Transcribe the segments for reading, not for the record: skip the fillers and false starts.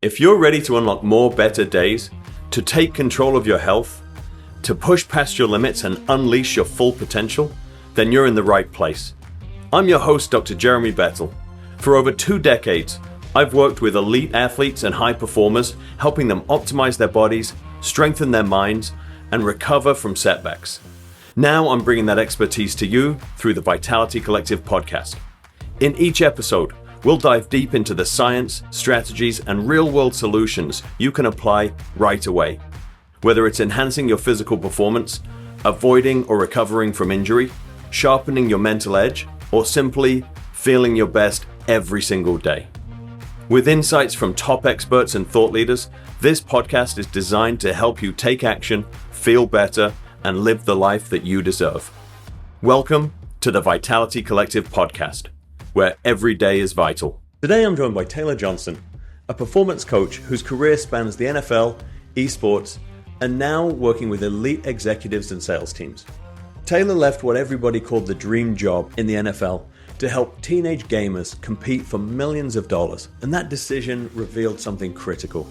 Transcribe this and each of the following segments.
If you're ready to unlock more better days, to take control of your health, to push past your limits and unleash your full potential, then you're in the right place. I'm your host, Dr. Jeremy Bettel. For over 2 decades, I've worked with elite athletes and high performers, helping them optimize their bodies, strengthen their minds, and recover from setbacks. Now I'm bringing that expertise to you through the Vitality Collective podcast. In each episode, we'll dive deep into the science, strategies, and real-world solutions you can apply right away. Whether it's enhancing your physical performance, avoiding or recovering from injury, sharpening your mental edge, or simply feeling your best every single day. With insights from top experts and thought leaders, this podcast is designed to help you take action, feel better, and live the life that you deserve. Welcome to the Vitality Collective podcast, where every day is vital. Today I'm joined by Taylor Johnson, a performance coach whose career spans the NFL, esports, and now working with elite executives and sales teams. Taylor left what everybody called the dream job in the NFL to help teenage gamers compete for millions of dollars, and that decision revealed something critical.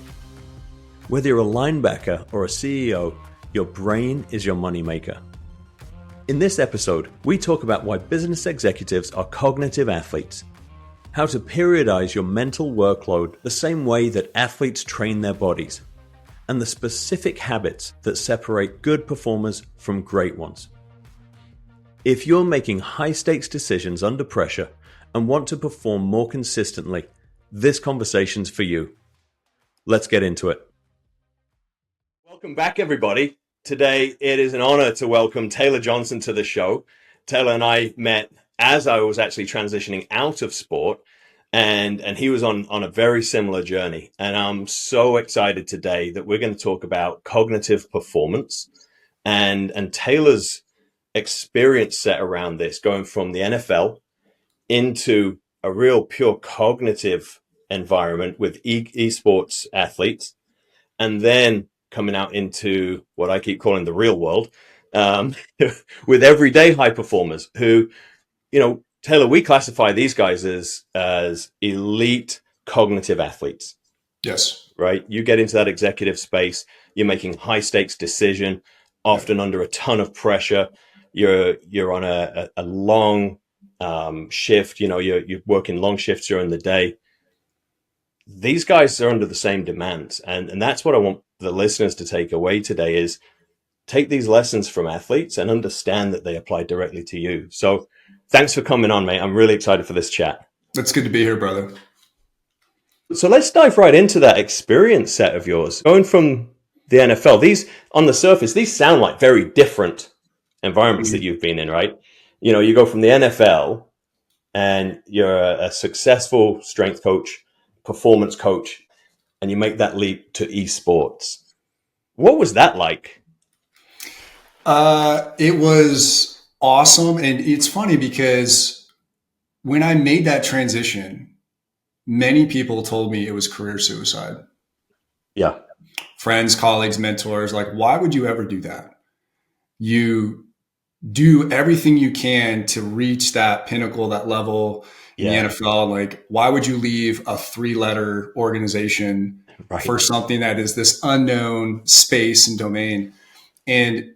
Whether you're a linebacker or a CEO, your brain is your moneymaker. In this episode, we talk about why business executives are cognitive athletes, how to periodize your mental workload the same way that athletes train their bodies, and the specific habits that separate good performers from great ones. If you're making high-stakes decisions under pressure and want to perform more consistently, this conversation's for you. Let's get into it. Welcome back, everybody. Today, it is an honor to welcome Taylor Johnson to the show. Taylor and I met as I was actually transitioning out of sport, and he was on a very similar journey. And I'm so excited today that we're going to talk about cognitive performance and Taylor's experience set around this, going from the NFL into a real pure cognitive environment with esports athletes, and then coming out into what I keep calling the real world, with everyday high performers who, Taylor, we classify these guys as elite cognitive athletes. Yes. Right? You get into that executive space, you're making high stakes decision, often under a ton of pressure. You're on a long shift, you're working long shifts during the day. These guys are under the same demands. And that's what I want the listeners to take away today is take these lessons from athletes and understand that they apply directly to you. So thanks for coming on, mate. I'm really excited for this chat. It's good to be here, brother. So let's dive right into that experience set of yours. Going from the NFL, these on the surface, these sound like very different environments that you've been in, right? You go from the NFL and you're a successful strength coach, performance coach, and you make that leap to esports. What was that like? It was awesome. And it's funny because when I made that transition, many people told me it was career suicide. Yeah. Friends, colleagues, mentors, like, why would you ever do that? You do everything you can to reach that pinnacle, that level in the NFL. Like, why would you leave a 3-letter organization for something that is this unknown space and domain? And,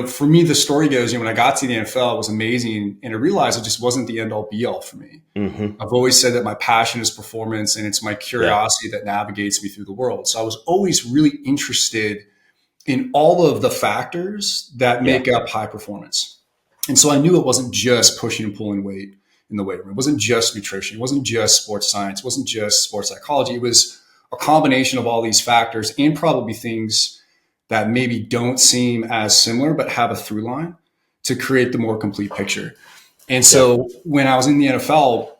for me, the story goes, when I got to the NFL, it was amazing. And I realized it just wasn't the end all be all for me. Mm-hmm. I've always said that my passion is performance and it's my curiosity that navigates me through the world. So I was always really interested in all of the factors that make up high performance. And so I knew it wasn't just pushing and pulling weight in the weight room. It wasn't just nutrition. It wasn't just sports science. It wasn't just sports psychology. It was a combination of all these factors and probably things that maybe don't seem as similar, but have a through line to create the more complete picture. And so when I was in the NFL,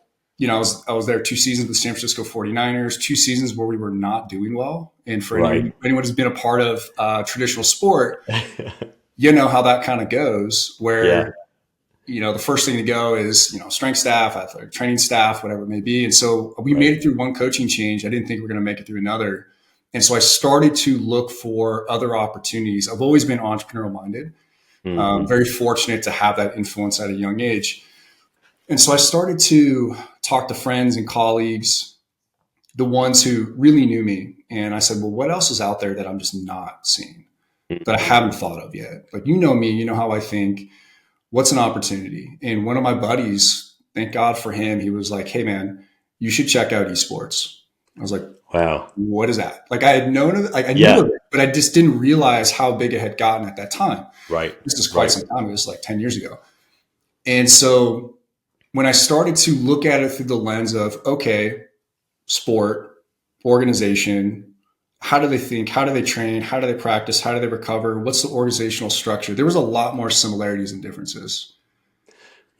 I was there 2 seasons with the San Francisco 49ers, 2 seasons where we were not doing well. And for anyone who's been a part of traditional sport, you know how that kind of goes, where, the first thing to go is, strength staff, athletic training staff, whatever it may be. And so we made it through one coaching change. I didn't think we were going to make it through another. And so I started to look for other opportunities. I've always been entrepreneurial minded, very fortunate to have that influence at a young age. And so I started to talk to friends and colleagues the ones who really knew me. And I said, well, what else is out there that I'm just not seeing, that I haven't thought of yet? Like, you know me, you know how I think. What's an opportunity? And one of my buddies, thank God for him, he was like, hey man, you should check out esports. I was like, Wow. what is that? Like, I had known of it, like I knew Yeah. of it, but I just didn't realize how big it had gotten at that time. Right. This is quite Right. some time. It was like 10 years ago. And so when I started to look at it through the lens of, okay, sport, organization, how do they think? How do they train? How do they practice? How do they recover? What's the organizational structure? There was a lot more similarities and differences.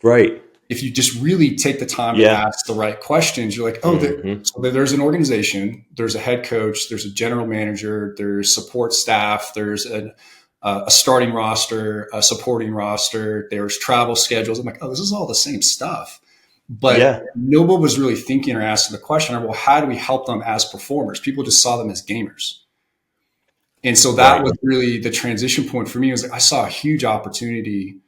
Right. If you just really take the time to Yeah. ask the right questions, you're like, oh, so there's an organization, there's a head coach, there's a general manager, there's support staff, there's a starting roster, a supporting roster, there's travel schedules. I'm like, oh, this is all the same stuff. But Yeah. nobody was really thinking or asking the question, well, how do we help them as performers? People just saw them as gamers. And so that Right. was really the transition point for me. It was like, I saw a huge opportunity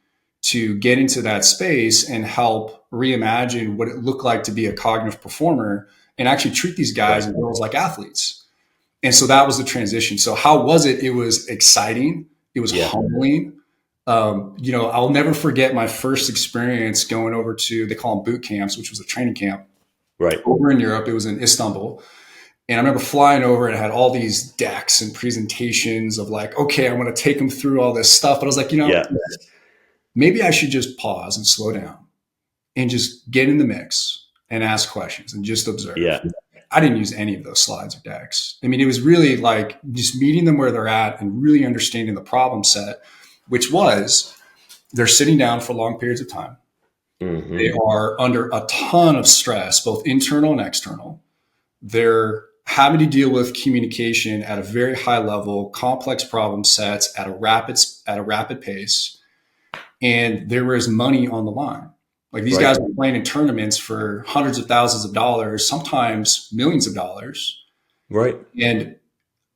to get into that space and help reimagine what it looked like to be a cognitive performer and actually treat these guys Right. and girls like athletes. And so that was the transition. So how was it? It was exciting. It was Yeah. humbling. I'll never forget my first experience going over to, they call them boot camps, which was a training camp Right. over in Europe. It was in Istanbul. And I remember flying over and I had all these decks and presentations of like, okay, I'm going to take them through all this stuff. But I was like, Yeah. maybe I should just pause and slow down and just get in the mix and ask questions and just observe. Yeah. I didn't use any of those slides or decks. I mean, it was really like just meeting them where they're at and really understanding the problem set, which was they're sitting down for long periods of time. Mm-hmm. They are under a ton of stress, both internal and external. They're having to deal with communication at a very high level, complex problem sets at a rapid pace. And there is money on the line. Like these guys are playing in tournaments for hundreds of thousands of dollars, sometimes millions of dollars. Right. And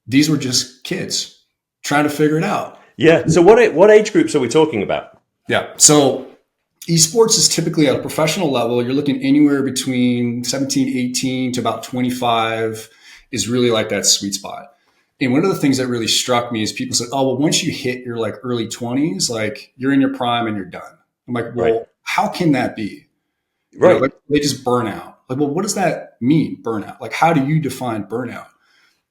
these were just kids trying to figure it out. Yeah. So what age groups are we talking about? Yeah. So esports is typically at a professional level. You're looking anywhere between 17, 18 to about 25 is really like that sweet spot. And one of the things that really struck me is people said, oh, well, once you hit your like early 20s, like you're in your prime and you're done. I'm like, well, how can that be? Right. Like they just burn out. Like, well, what does that mean, burnout? Like, how do you define burnout?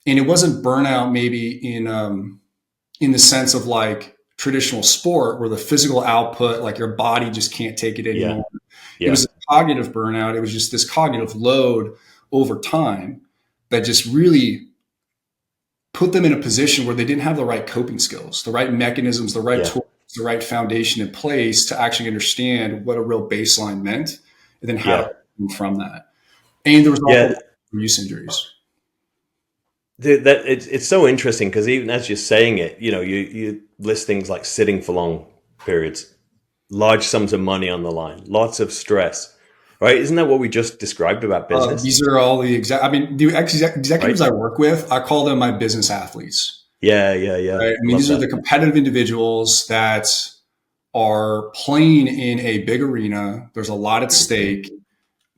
And it wasn't burnout maybe in the sense of like traditional sport where the physical output, like your body just can't take it anymore. Yeah. It was a cognitive burnout. It was just this cognitive load over time that just really put them in a position where they didn't have the right coping skills, the right mechanisms, the right tools, the right foundation in place to actually understand what a real baseline meant and then how to move from that. And there was also use injuries. It's so interesting because even as you're saying it, you list things like sitting for long periods, large sums of money on the line, lots of stress, right? Isn't that what we just described about business? These are all the the executives I work with. I call them my business athletes. Yeah. Right? I mean, these are the competitive individuals that are playing in a big arena. There's a lot at stake.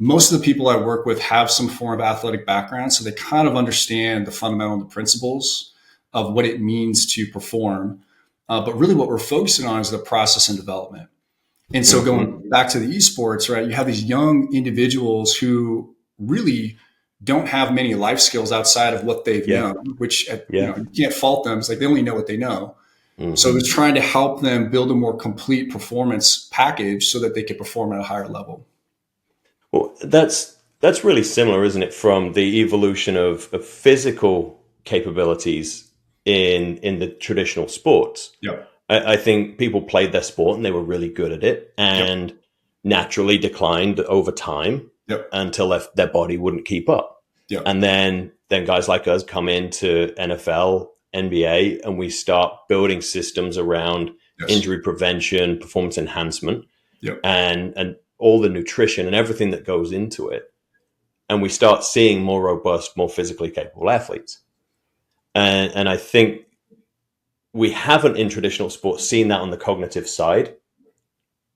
Most of the people I work with have some form of athletic background, so they kind of understand the fundamental principles of what it means to perform. But really what we're focusing on is the process and development. And so going back to the esports, right, you have these young individuals who really don't have many life skills outside of what they've known, which you can't fault them. It's like they only know what they know. So it's trying to help them build a more complete performance package so that they can perform at a higher level. Well, that's really similar, isn't it, from the evolution of physical capabilities in the traditional sports. Yeah. I think people played their sport and they were really good at it and naturally declined over time until their body wouldn't keep up. Yep. And then guys like us come into NFL, NBA, and we start building systems around injury prevention, performance enhancement, and all the nutrition and everything that goes into it. And we start seeing more robust, more physically capable athletes. And I think we haven't in traditional sports seen that on the cognitive side,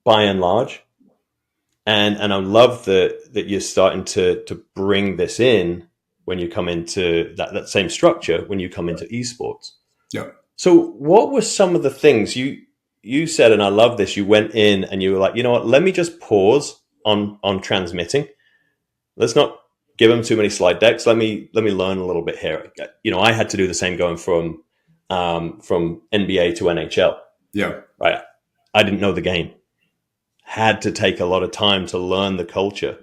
by and large. And I love that you're starting to bring this in when you come into that same structure when you come into esports. Yeah. So what were some of the things you said, and I love this, you went in and you were like, you know what, let me just pause on transmitting. Let's not give them too many slide decks. Let me learn a little bit here. You know, I had to do the same going from NBA to NHL. Yeah. Right. I didn't know the game. Had to take a lot of time to learn the culture.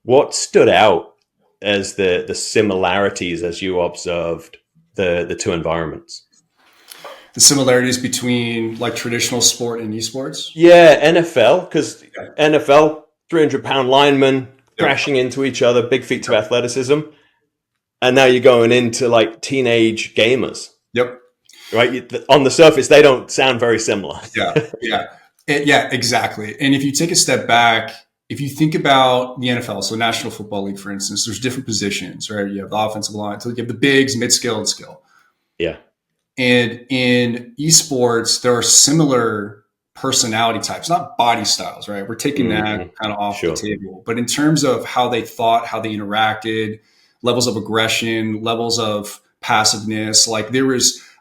What stood out as the similarities as you observed the two environments? The similarities between like traditional sport and esports. Yeah, NFL, because Yeah. NFL, 300-pound linemen Yep. crashing into each other, big feats of Yep. athleticism. And now you're going into like teenage gamers, Yep. right? On the surface, they don't sound very similar. Yeah. Yeah. Yeah, exactly. And if you take a step back, if you think about the NFL, so National Football League, for instance, there's different positions, right? You have the offensive line, so you have the bigs, mid-skill, and skill. Yeah. And in esports, there are similar personality types, not body styles, right? We're taking that kind of off the Sure. table. But in terms of how they thought, how they interacted, levels of aggression, levels of passiveness, like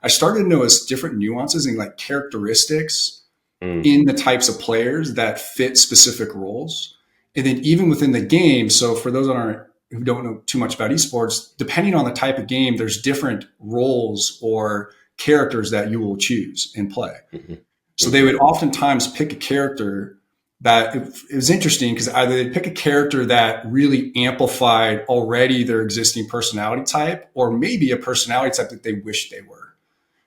I started to notice different nuances and like characteristics in the types of players that fit specific roles. And then even within the game, so for those who don't know too much about esports, depending on the type of game, there's different roles or characters that you will choose and play. So they would oftentimes pick a character that it was interesting because either they'd pick a character that really amplified already their existing personality type, or maybe a personality type that they wish they were,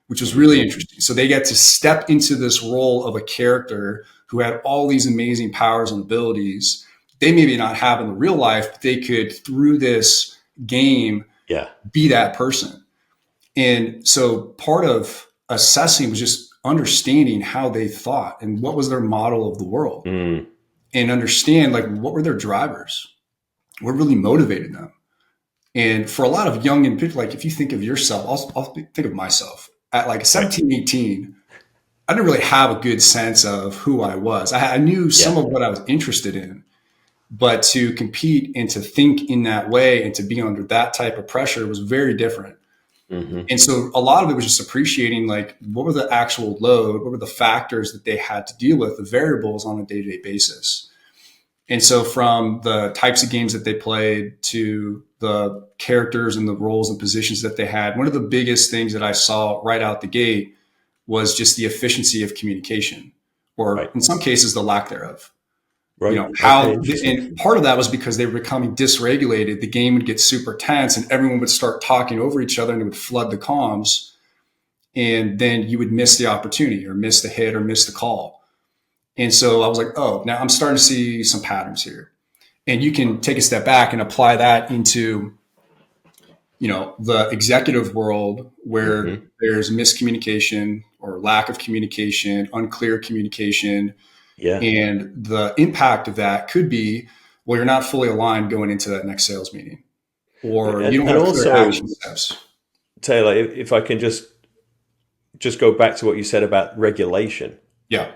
which was really interesting. So they get to step into this role of a character who had all these amazing powers and abilities they maybe not have in the real life, but they could, through this game, be that person. And so part of assessing was just understanding how they thought and what was their model of the world, and understand like what were their drivers, what really motivated them. And for a lot of young individuals, like if you think of yourself, I'll think of myself at like 17, 18, I didn't really have a good sense of who I was. I knew some of what I was interested in, but to compete and to think in that way and to be under that type of pressure was very different. And so a lot of it was just appreciating like what were the actual load, what were the factors that they had to deal with, the variables on a day-to-day basis. And so from the types of games that they played to the characters and the roles and positions that they had, one of the biggest things that I saw right out the gate was just the efficiency of communication, or in some cases, the lack thereof. Right. You know, and part of that was because they were becoming dysregulated. The game would get super tense and everyone would start talking over each other and it would flood the comms. And then you would miss the opportunity or miss the hit or miss the call. And so I was like, oh, now I'm starting to see some patterns here. And you can take a step back and apply that into, you know, the executive world where there's miscommunication or lack of communication, unclear communication. And the impact of that could be, well, you're not fully aligned going into that next sales meeting, or you don't have clear action steps. Taylor, if I can just go back to what you said about regulation. Yeah.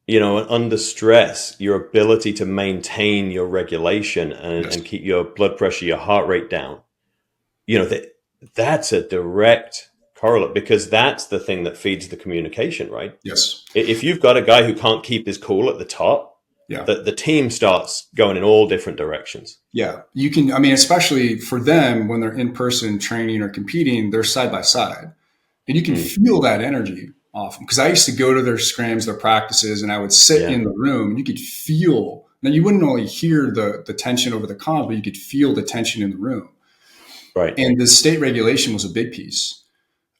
You know, under stress, your ability to maintain your regulation and keep your blood pressure, your heart rate down, you know, that's a direct correlate, because that's the thing that feeds the communication, right? Yes. If you've got a guy who can't keep his cool at the top, the team starts going in all different directions. Yeah. You can, I mean, especially for them when they're in person training or competing, they're side by side. And you can feel that energy off them. Because I used to go to their scrims, their practices, and I would sit in the room and you could feel, now you wouldn't only hear the tension over the comms, but you could feel the tension in the room. Right. And the state regulation was a big piece.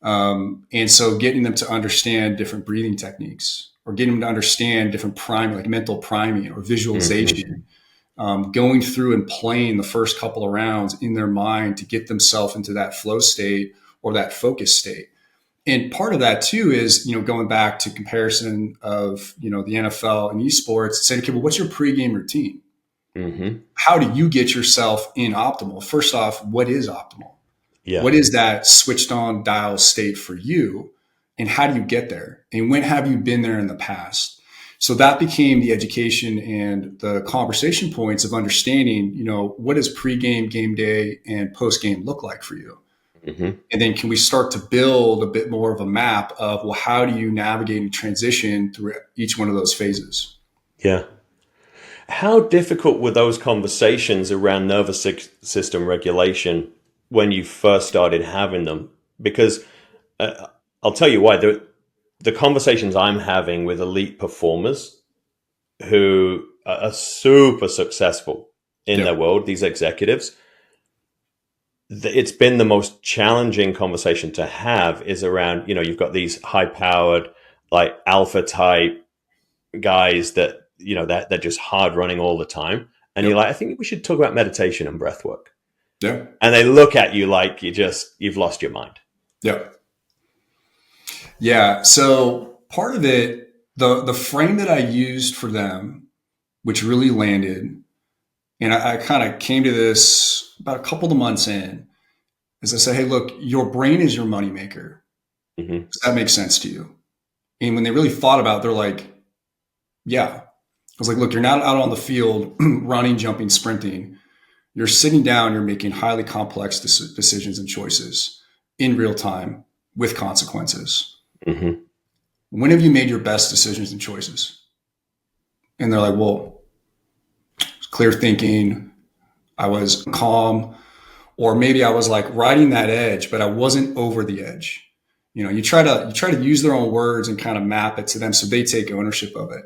And so getting them to understand different breathing techniques, or getting them to understand different priming, like mental priming or visualization, going through and playing the first couple of rounds in their mind to get themselves into that flow state or that focus state. And part of that too is, you know, going back to comparison of, you know, the NFL and esports, saying, okay, well, what's your pregame routine? How do you get yourself in optimal? First off, what is optimal? What is that switched on dial state for you? And how do you get there? And when have you been there in the past? So that became the education and the conversation points of understanding, what does pregame, game day, and postgame look like for you? Mm-hmm. And then can we start to build a bit more of a map of, well, how do you navigate and transition through each one of those phases? Yeah. How difficult were those conversations around nervous system regulation when you first started having them? Because I'll tell you why. The conversations I'm having with elite performers who are super successful in their Yep. world, these executives, it's been the most challenging conversation to have is around, you've got these high powered, like alpha type guys that, that they're just hard running all the time. And you're Yep. like, I think we should talk about meditation and breath work. Yeah. And they look at you like you've lost your mind. Yep. Yeah. So part of it, the frame that I used for them, which really landed, and I kind of came to this about a couple of months in, is I said, hey, look, your brain is your moneymaker. Mm-hmm. Does that make sense to you? And when they really thought about it, they're like, yeah. I was like, look, you're not out on the field running, jumping, sprinting. You're sitting down, you're making highly complex decisions and choices in real time with consequences. Mm-hmm. When have you made your best decisions and choices? And they're like, well, clear thinking. I was calm, or maybe I was like riding that edge, but I wasn't over the edge. You try to use their own words and kind of map it to them so they take ownership of it.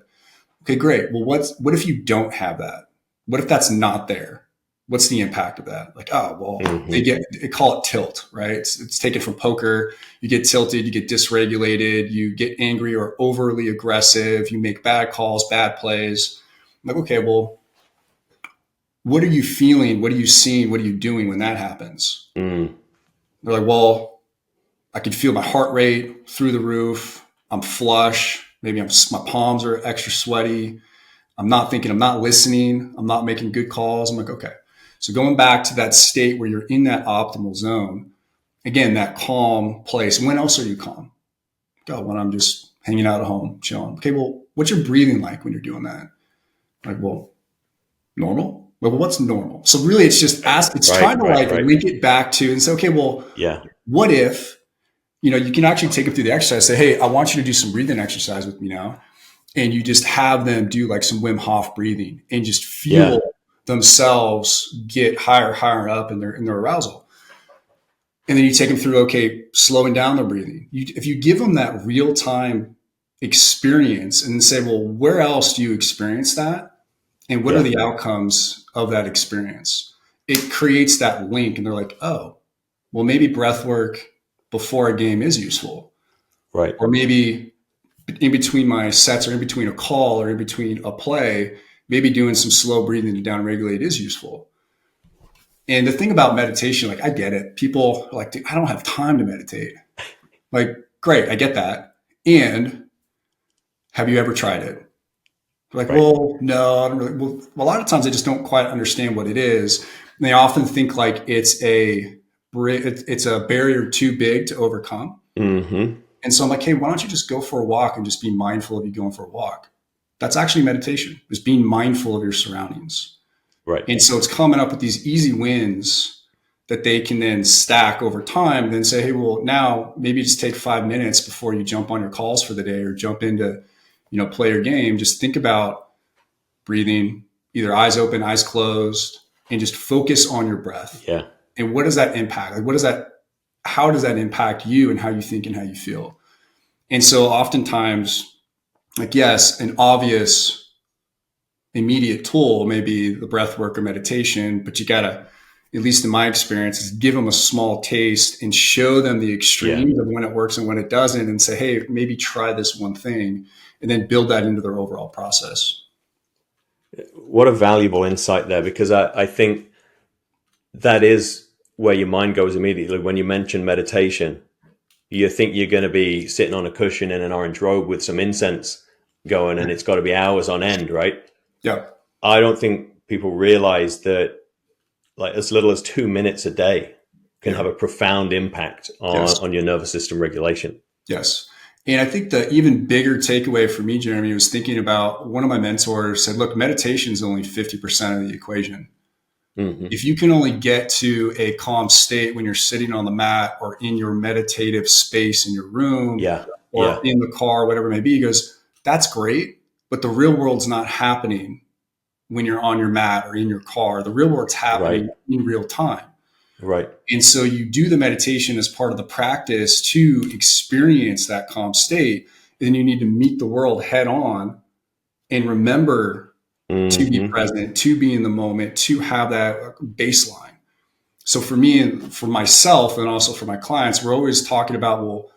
Okay, great. Well, what if you don't have that? What if that's not there? What's the impact of that? Like, oh, well, Mm-hmm. they call it tilt, right? It's taken from poker. You get tilted, you get dysregulated, you get angry or overly aggressive, you make bad calls, bad plays. I'm like, okay, well, what are you feeling? What are you seeing? What are you doing when that happens? Mm. They're like, well, I can feel my heart rate through the roof. I'm flush. Maybe my palms are extra sweaty. I'm not thinking, I'm not listening. I'm not making good calls. I'm like, okay. So going back to that state where you're in that optimal zone, again, that calm place. When else are you calm? Go when I'm just hanging out at home, chilling. Okay, well, what's your breathing like when you're doing that? Like, well, normal. Well, what's normal? So really, it's just it's trying Right, to right, like right. link it back to and say, okay, well, Yeah. what if you can actually take them through the exercise. Say, hey, I want you to do some breathing exercise with me now, and you just have them do like some Wim Hof breathing and just Yeah. feel themselves get higher up in their arousal. And then you take them through, okay, slowing down their breathing. If you give them that real time experience and say, well, where else do you experience that? And what are Yeah. the outcomes of that experience? It creates that link. And they're like, oh, well, maybe breath work before a game is useful. Right. Or maybe in between my sets or in between a call or in between a play, maybe doing some slow breathing to down regulate is useful. And the thing about meditation, like I get it. People are like, dude, I don't have time to meditate. Like, great, I get that. And have you ever tried it? Like, Right. well, no, I don't really. Well, a lot of times they just don't quite understand what it is. And they often think like it's a barrier too big to overcome. Mm-hmm. And so I'm like, hey, why don't you just go for a walk and just be mindful of you going for a walk? That's actually meditation, is being mindful of your surroundings. Right. And so it's coming up with these easy wins that they can then stack over time, then say, hey, well, now maybe just take 5 minutes before you jump on your calls for the day or jump into, play your game. Just think about breathing, either eyes open, eyes closed, and just focus on your breath. Yeah. And what does that impact? Like, how does that impact you and how you think and how you feel? And so oftentimes, like, yes, an obvious immediate tool may be the breath work or meditation, but you got to, at least in my experience, is give them a small taste and show them the Yeah. extremes of when it works and when it doesn't and say, hey, maybe try this one thing and then build that into their overall process. What a valuable insight there, because I think that is where your mind goes immediately. When you mention meditation, you think you're going to be sitting on a cushion in an orange robe with some incense going, and it's got to be hours on end, right? Yeah. I don't think people realize that like as little as 2 minutes a day can Yeah. have a profound impact Yes. on your nervous system regulation. Yes. And I think the even bigger takeaway for me, Jeremy, was thinking about one of my mentors said, look, meditation is only 50% of the equation. Mm-hmm. If you can only get to a calm state when you're sitting on the mat or in your meditative space in your room or in the car, whatever it may be, he goes, that's great. But the real world's not happening when you're on your mat or in your car. The real world's happening in real time. Right. And so you do the meditation as part of the practice to experience that calm state. And then you need to meet the world head on and remember to be present, to be in the moment, to have that baseline. So for me and for myself and also for my clients, we're always talking about, well,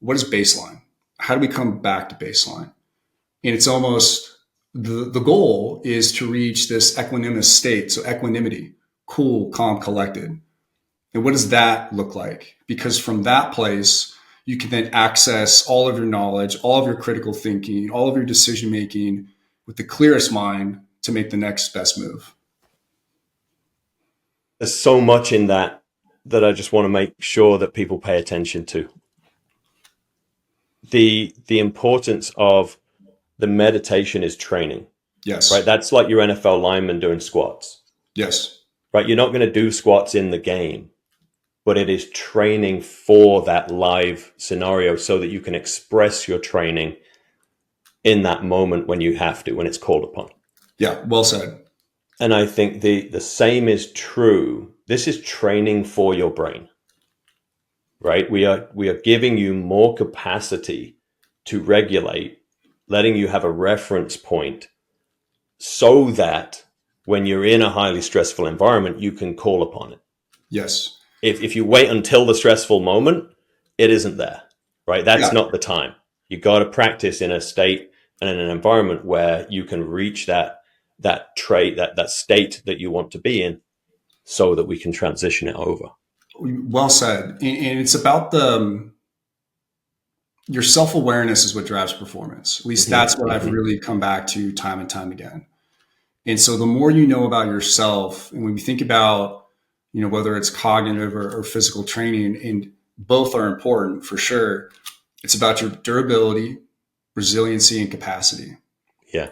what is baseline? How do we come back to baseline? And it's almost the goal is to reach this equanimous state. So equanimity, cool, calm, collected. And what does that look like? Because from that place, you can then access all of your knowledge, all of your critical thinking, all of your decision making with the clearest mind to make the next best move. There's so much in that I just want to make sure that people pay attention to. The importance of the meditation is training. Yes. Right. That's like your NFL lineman doing squats. Yes. Right. You're not going to do squats in the game, but it is training for that live scenario so that you can express your training in that moment when you have to, when it's called upon. Yeah. Well said. And I think the same is true. This is training for your brain, right? We are giving you more capacity to regulate, letting you have a reference point so that when you're in a highly stressful environment, you can call upon it. Yes. If you wait until the stressful moment, it isn't there, right? That's not the time. You got to practice in a state and in an environment where you can reach that trait, that state that you want to be in, so that we can transition it over. Well said. And it's about your self-awareness is what drives performance. At least that's what I've really come back to time and time again. And so the more you know about yourself, and when we think about, whether it's cognitive or physical training, and both are important for sure, it's about your durability, resiliency, and capacity. Yeah.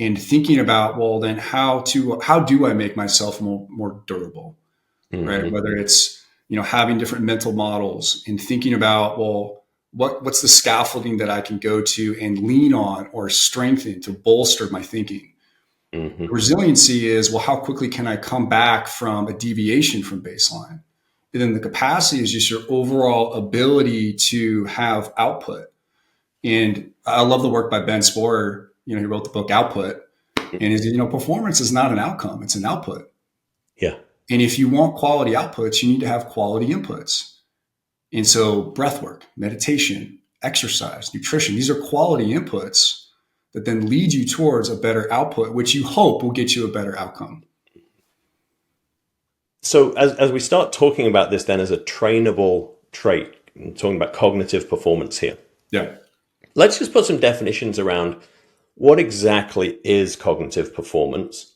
And thinking about, well, then how do I make myself more durable, right? Whether it's, having different mental models and thinking about, well, what's the scaffolding that I can go to and lean on or strengthen to bolster my thinking. Resiliency is, well, how quickly can I come back from a deviation from baseline? And then the capacity is just your overall ability to have output. And I love the work by Ben Sporer. He wrote the book Output. And his, performance is not an outcome, it's an output. Yeah. And if you want quality outputs, you need to have quality inputs. And so breath work, meditation, exercise, nutrition, these are quality inputs that then lead you towards a better output, which you hope will get you a better outcome. So as we start talking about this then as a trainable trait, I'm talking about cognitive performance here. Yeah. Let's just put some definitions around what exactly is cognitive performance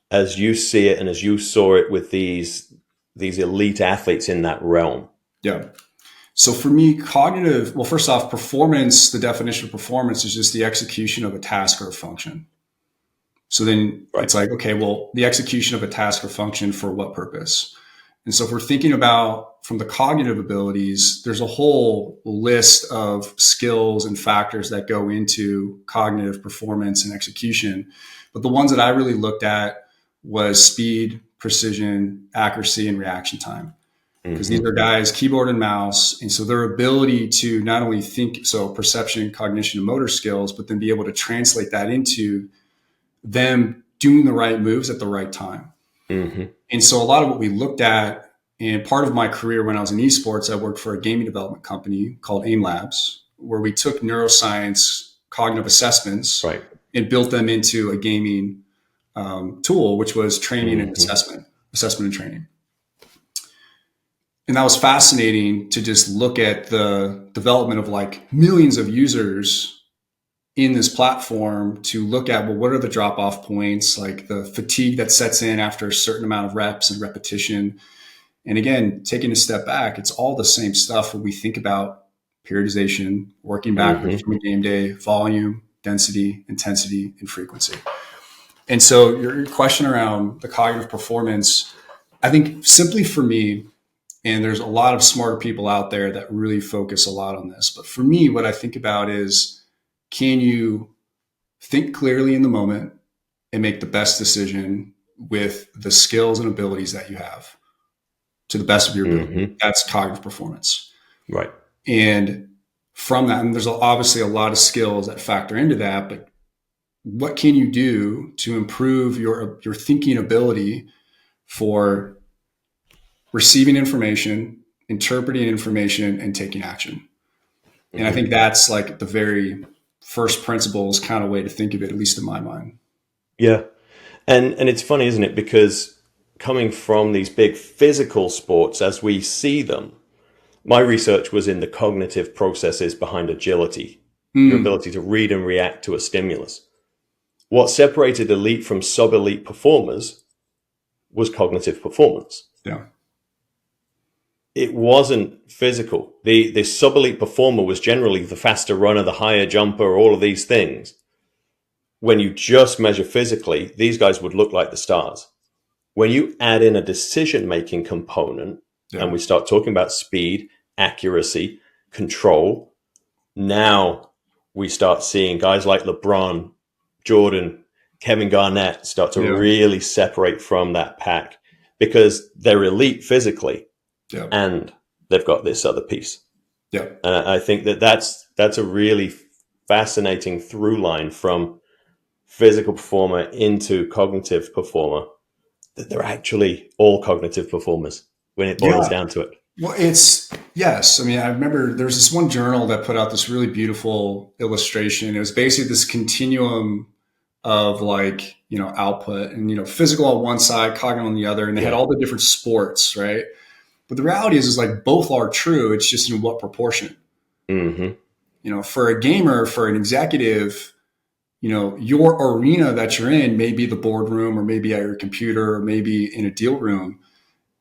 as you see it and as you saw it with these elite athletes in that realm. Yeah. So for me, well, first off, performance, the definition of performance is just the execution of a task or a function. So then It's like, okay, well, the execution of a task or function for what purpose? And so if we're thinking about from the cognitive abilities, there's a whole list of skills and factors that go into cognitive performance and execution. But the ones that I really looked at was speed, precision, accuracy, and reaction time. Because these are guys, keyboard and mouse. And so their ability to not only think, so perception, cognition, and motor skills, but then be able to translate that into them doing the right moves at the right time. And so a lot of what we looked at, and part of my career when I was in esports, I worked for a gaming development company called AIM Labs, where we took neuroscience cognitive assessments and built them into a gaming tool, which was training and assessment and training. And that was fascinating to just look at the development of like millions of users in this platform to look at, well, what are the drop-off points, like the fatigue that sets in after a certain amount of reps and repetition. And again, taking a step back, it's all the same stuff when we think about periodization, working backwards from a game day, volume, density, intensity, and frequency. And so your question around the cognitive performance, I think simply for me, and there's a lot of smarter people out there that really focus a lot on this, but for me, what I think about is, can you think clearly in the moment and make the best decision with the skills and abilities that you have to the best of your ability? That's cognitive performance. Right. And from that, and there's obviously a lot of skills that factor into that, but what can you do to improve your thinking ability for receiving information, interpreting information, and taking action? And I think that's like the very first principles kind of way to think of it, at least in my mind. Yeah. And it's funny, isn't it? Because coming from these big physical sports as we see them, my research was in the cognitive processes behind agility, your ability to read and react to a stimulus. What separated elite from sub-elite performers was cognitive performance. Yeah. It wasn't physical. The sub-elite performer was generally the faster runner, the higher jumper, all of these things. When you just measure physically, these guys would look like the stars. When you add in a decision-making component, and we start talking about speed, accuracy, control, now we start seeing guys like LeBron, Jordan, Kevin Garnett start to really separate from that pack because they're elite physically and they've got this other piece. Yeah. And I think that's a really fascinating through line from physical performer into cognitive performer, that they're actually all cognitive performers when it boils down to it. Well, yes. I mean, I remember there was this one journal that put out this really beautiful illustration. It was basically this continuum of like, output and, physical on one side, cognitive on the other. And they had all the different sports, right? But the reality is like both are true. It's just in what proportion. For a gamer, for an executive, your arena that you're in may be the boardroom or maybe at your computer or maybe in a deal room.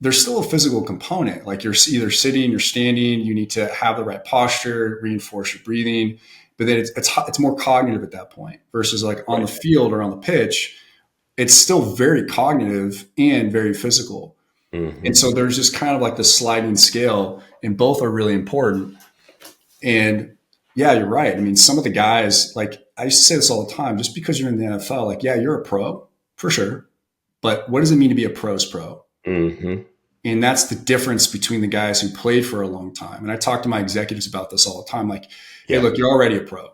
There's still a physical component. Like you're either sitting, you're standing, you need to have the right posture, reinforce your breathing, but then it's more cognitive at that point versus like on the field or on the pitch, it's still very cognitive and very physical. And so there's just kind of like the sliding scale and both are really important. And yeah, you're right. I mean, some of the guys, like I used to say this all the time, just because you're in the NFL, like, yeah, you're a pro for sure. But what does it mean to be a pro's pro? And that's the difference between the guys who played for a long time. And I talk to my executives about this all the time. Like, hey, look, you're already a pro,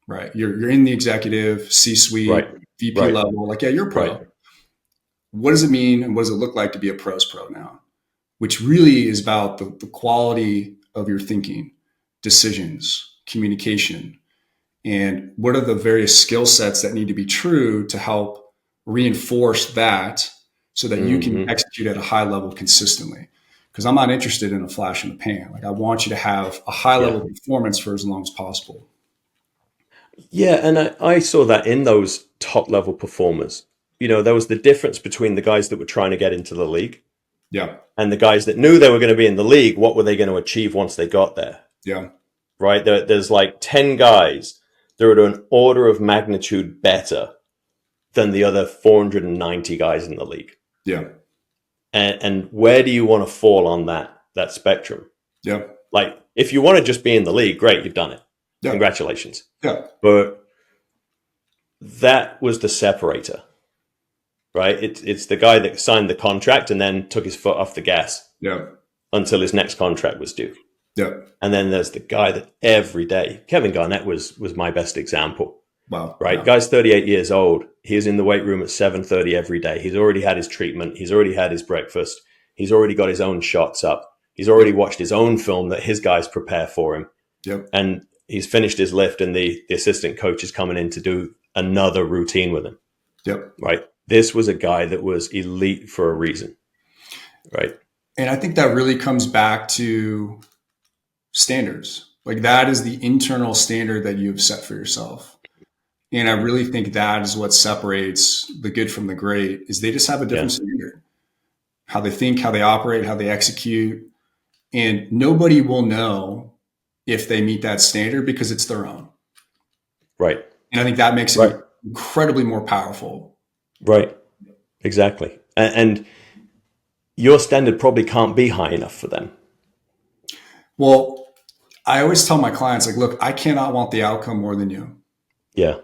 right? You're in the executive, C-suite, VP level. Like, yeah, you're a pro. What does it mean? And what does it look like to be a pro's pro now? Which really is about the quality of your thinking, decisions, communication, and what are the various skill sets that need to be true to help reinforce that so that you can execute at a high level consistently. Because I'm not interested in a flash in the pan. Like I want you to have a high level performance for as long as possible. Yeah, and I saw that in those top level performers. There was the difference between the guys that were trying to get into the league and the guys that knew they were going to be in the league. What were they going to achieve once they got there? Right? There's like 10 guys that are an order of magnitude better than the other 490 guys in the league. And where do you want to fall on that spectrum? Like if you want to just be in the league, great, you've done it. Congratulations. But that was the separator, right? It's the guy that signed the contract and then took his foot off the gas until his next contract was due. And then there's the guy that every day, Kevin Garnett was my best example. Right. Guy's 38 years old. He is in the weight room at 7:30 every day. He's already had his treatment. He's already had his breakfast. He's already got his own shots up. He's already watched his own film that his guys prepare for him. And he's finished his lift and the assistant coach is coming in to do another routine with him. Right. This was a guy that was elite for a reason. Right. And I think that really comes back to standards. Like that is the internal standard that you've set for yourself. And I really think that is what separates the good from the great is they just have a different standard, how they think, how they operate, how they execute. And nobody will know if they meet that standard because it's their own. Right. And I think that makes Right. it incredibly more powerful. Right. Exactly. And your standard probably can't be high enough for them. Well, I always tell my clients, like, look, I cannot want the outcome more than you. Yeah.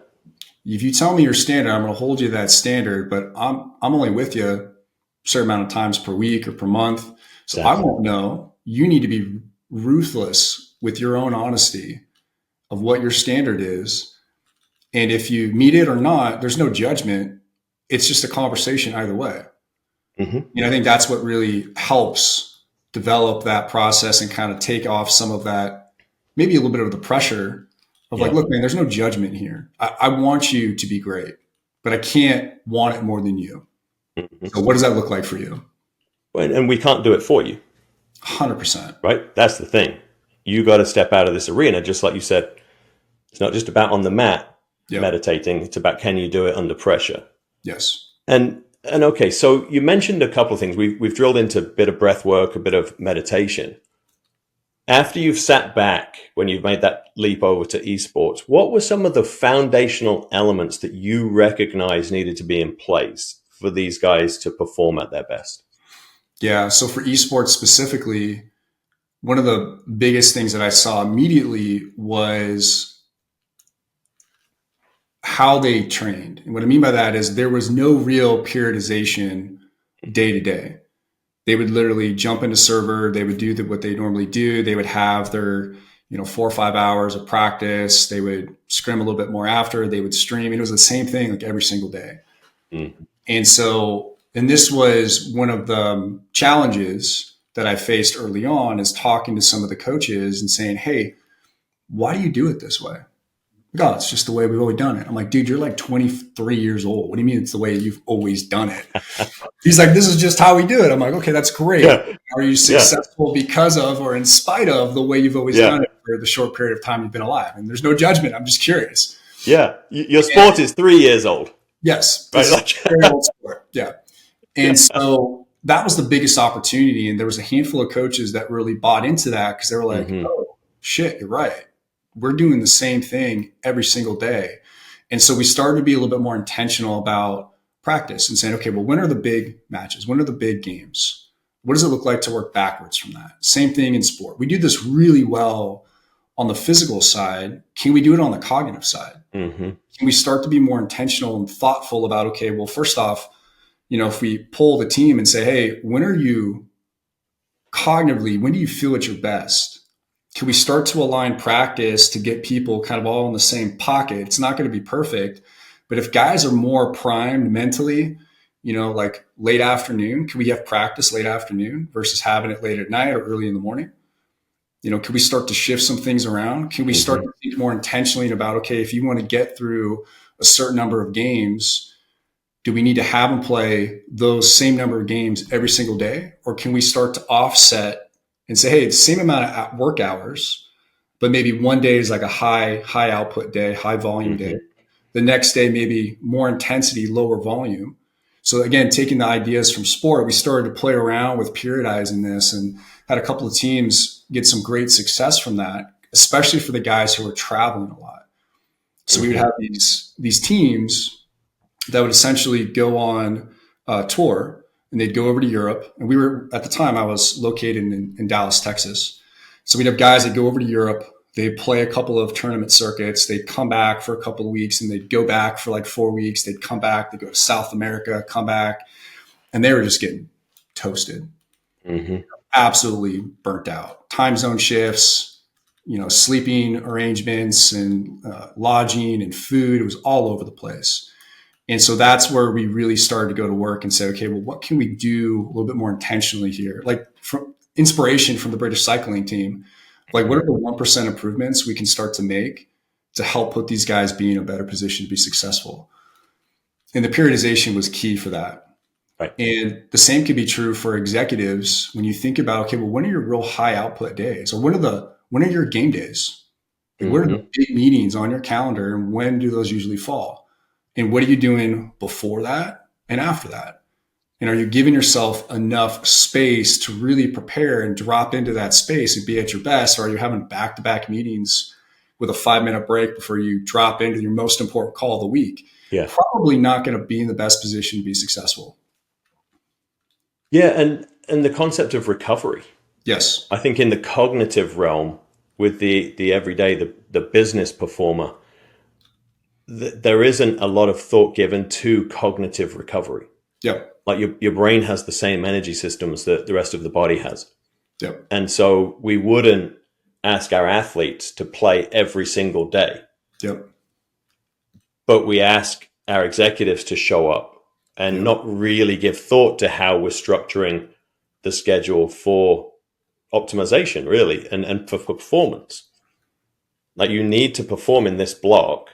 If you tell me your standard, I'm going to hold you to that standard, but I'm only with you a certain amount of times per week or per month. So Exactly. I won't know. You need to be ruthless with your own honesty of what your standard is. And if you meet it or not, there's no judgment. It's just a conversation either way. Mm-hmm. And I think that's what really helps develop that process and kind of take off some of that, maybe a little bit of the pressure of like, look, man, there's no judgment here. I want you to be great, but I can't want it more than you. Mm-hmm. So what does that look like for you? And we can't do it for you. 100%. Right? That's the thing. You got to step out of this arena, just like you said. It's not just about on the mat meditating. It's about, can you do it under pressure? Yes. And okay, so you mentioned a couple of things. We've drilled into a bit of breath work, a bit of meditation. After you've sat back, when you've made that leap over to esports, what were some of the foundational elements that you recognize needed to be in place for these guys to perform at their best? Yeah. So for esports specifically, one of the biggest things that I saw immediately was how they trained. And what I mean by that is there was no real periodization day to day. They would literally jump into server. They would do what they normally do. They would have their, 4 or 5 hours of practice. They would scrim a little bit more after. They would stream. It was the same thing like every single day. Mm-hmm. And this was one of the challenges that I faced early on, is talking to some of the coaches and saying, hey, why do you do it this way? God, it's just the way we've always done it. I'm like, dude, you're like 23 years old. What do you mean it's the way you've always done it? He's like, this is just how we do it. I'm like, okay, that's great. Yeah. Are you successful because of or in spite of the way you've always done it for the short period of time you've been alive? And there's no judgment. I'm just curious. Yeah. Your sport is 3 years old. Yes. Right. Very old sport. Yeah. And so that was the biggest opportunity. And there was a handful of coaches that really bought into that because they were like, oh, shit, you're right. We're doing the same thing every single day. And so we started to be a little bit more intentional about practice and saying, okay, well, when are the big matches? When are the big games? What does it look like to work backwards from that? Same thing in sport. We do this really well on the physical side. Can we do it on the cognitive side? Mm-hmm. Can we start to be more intentional and thoughtful about, okay, well, first off, if we poll the team and say, hey, when are you cognitively, when do you feel at your best? Can we start to align practice to get people kind of all in the same pocket? It's not going to be perfect, but if guys are more primed mentally, like late afternoon, can we have practice late afternoon versus having it late at night or early in the morning? Can we start to shift some things around? Can we start to think more intentionally about, okay, if you want to get through a certain number of games, do we need to have them play those same number of games every single day? Or can we start to offset and say, hey, it's the same amount of work hours, but maybe one day is like a high output day, high volume day. The next day, maybe more intensity, lower volume. So again, taking the ideas from sport, we started to play around with periodizing this and had a couple of teams get some great success from that, especially for the guys who are traveling a lot. So we would have these teams that would essentially go on a tour, and they'd go over to Europe. And we were, at the time, I was located in Dallas, Texas. So we'd have guys that go over to Europe. They'd play a couple of tournament circuits. They'd come back for a couple of weeks, and they'd go back for like 4 weeks. They'd come back. They'd go to South America, come back. And they were just getting toasted. Mm-hmm. Absolutely burnt out. Time zone shifts, sleeping arrangements and lodging and food. It was all over the place. And so that's where we really started to go to work and say, okay, well, what can we do a little bit more intentionally here? Like from inspiration from the British cycling team, like what are the 1% improvements we can start to make to help put these guys be in a better position to be successful? And the periodization was key for that. Right. And the same could be true for executives when you think about, okay, well, when are your real high output days? Or when are your game days? Like, what are the big meetings on your calendar, and when do those usually fall? And what are you doing before that and after that? And are you giving yourself enough space to really prepare and drop into that space and be at your best? Or are you having back-to-back meetings with a 5-minute break before you drop into your most important call of the week? Yeah. Probably not going to be in the best position to be successful. Yeah. And the concept of recovery. Yes. I think in the cognitive realm, with the everyday, the business performer, there isn't a lot of thought given to cognitive recovery. Yep. Like your brain has the same energy systems that the rest of the body has. Yep. And so we wouldn't ask our athletes to play every single day. Yep. But we ask our executives to show up and not really give thought to how we're structuring the schedule for optimization, really, and for performance. Like, you need to perform in this block,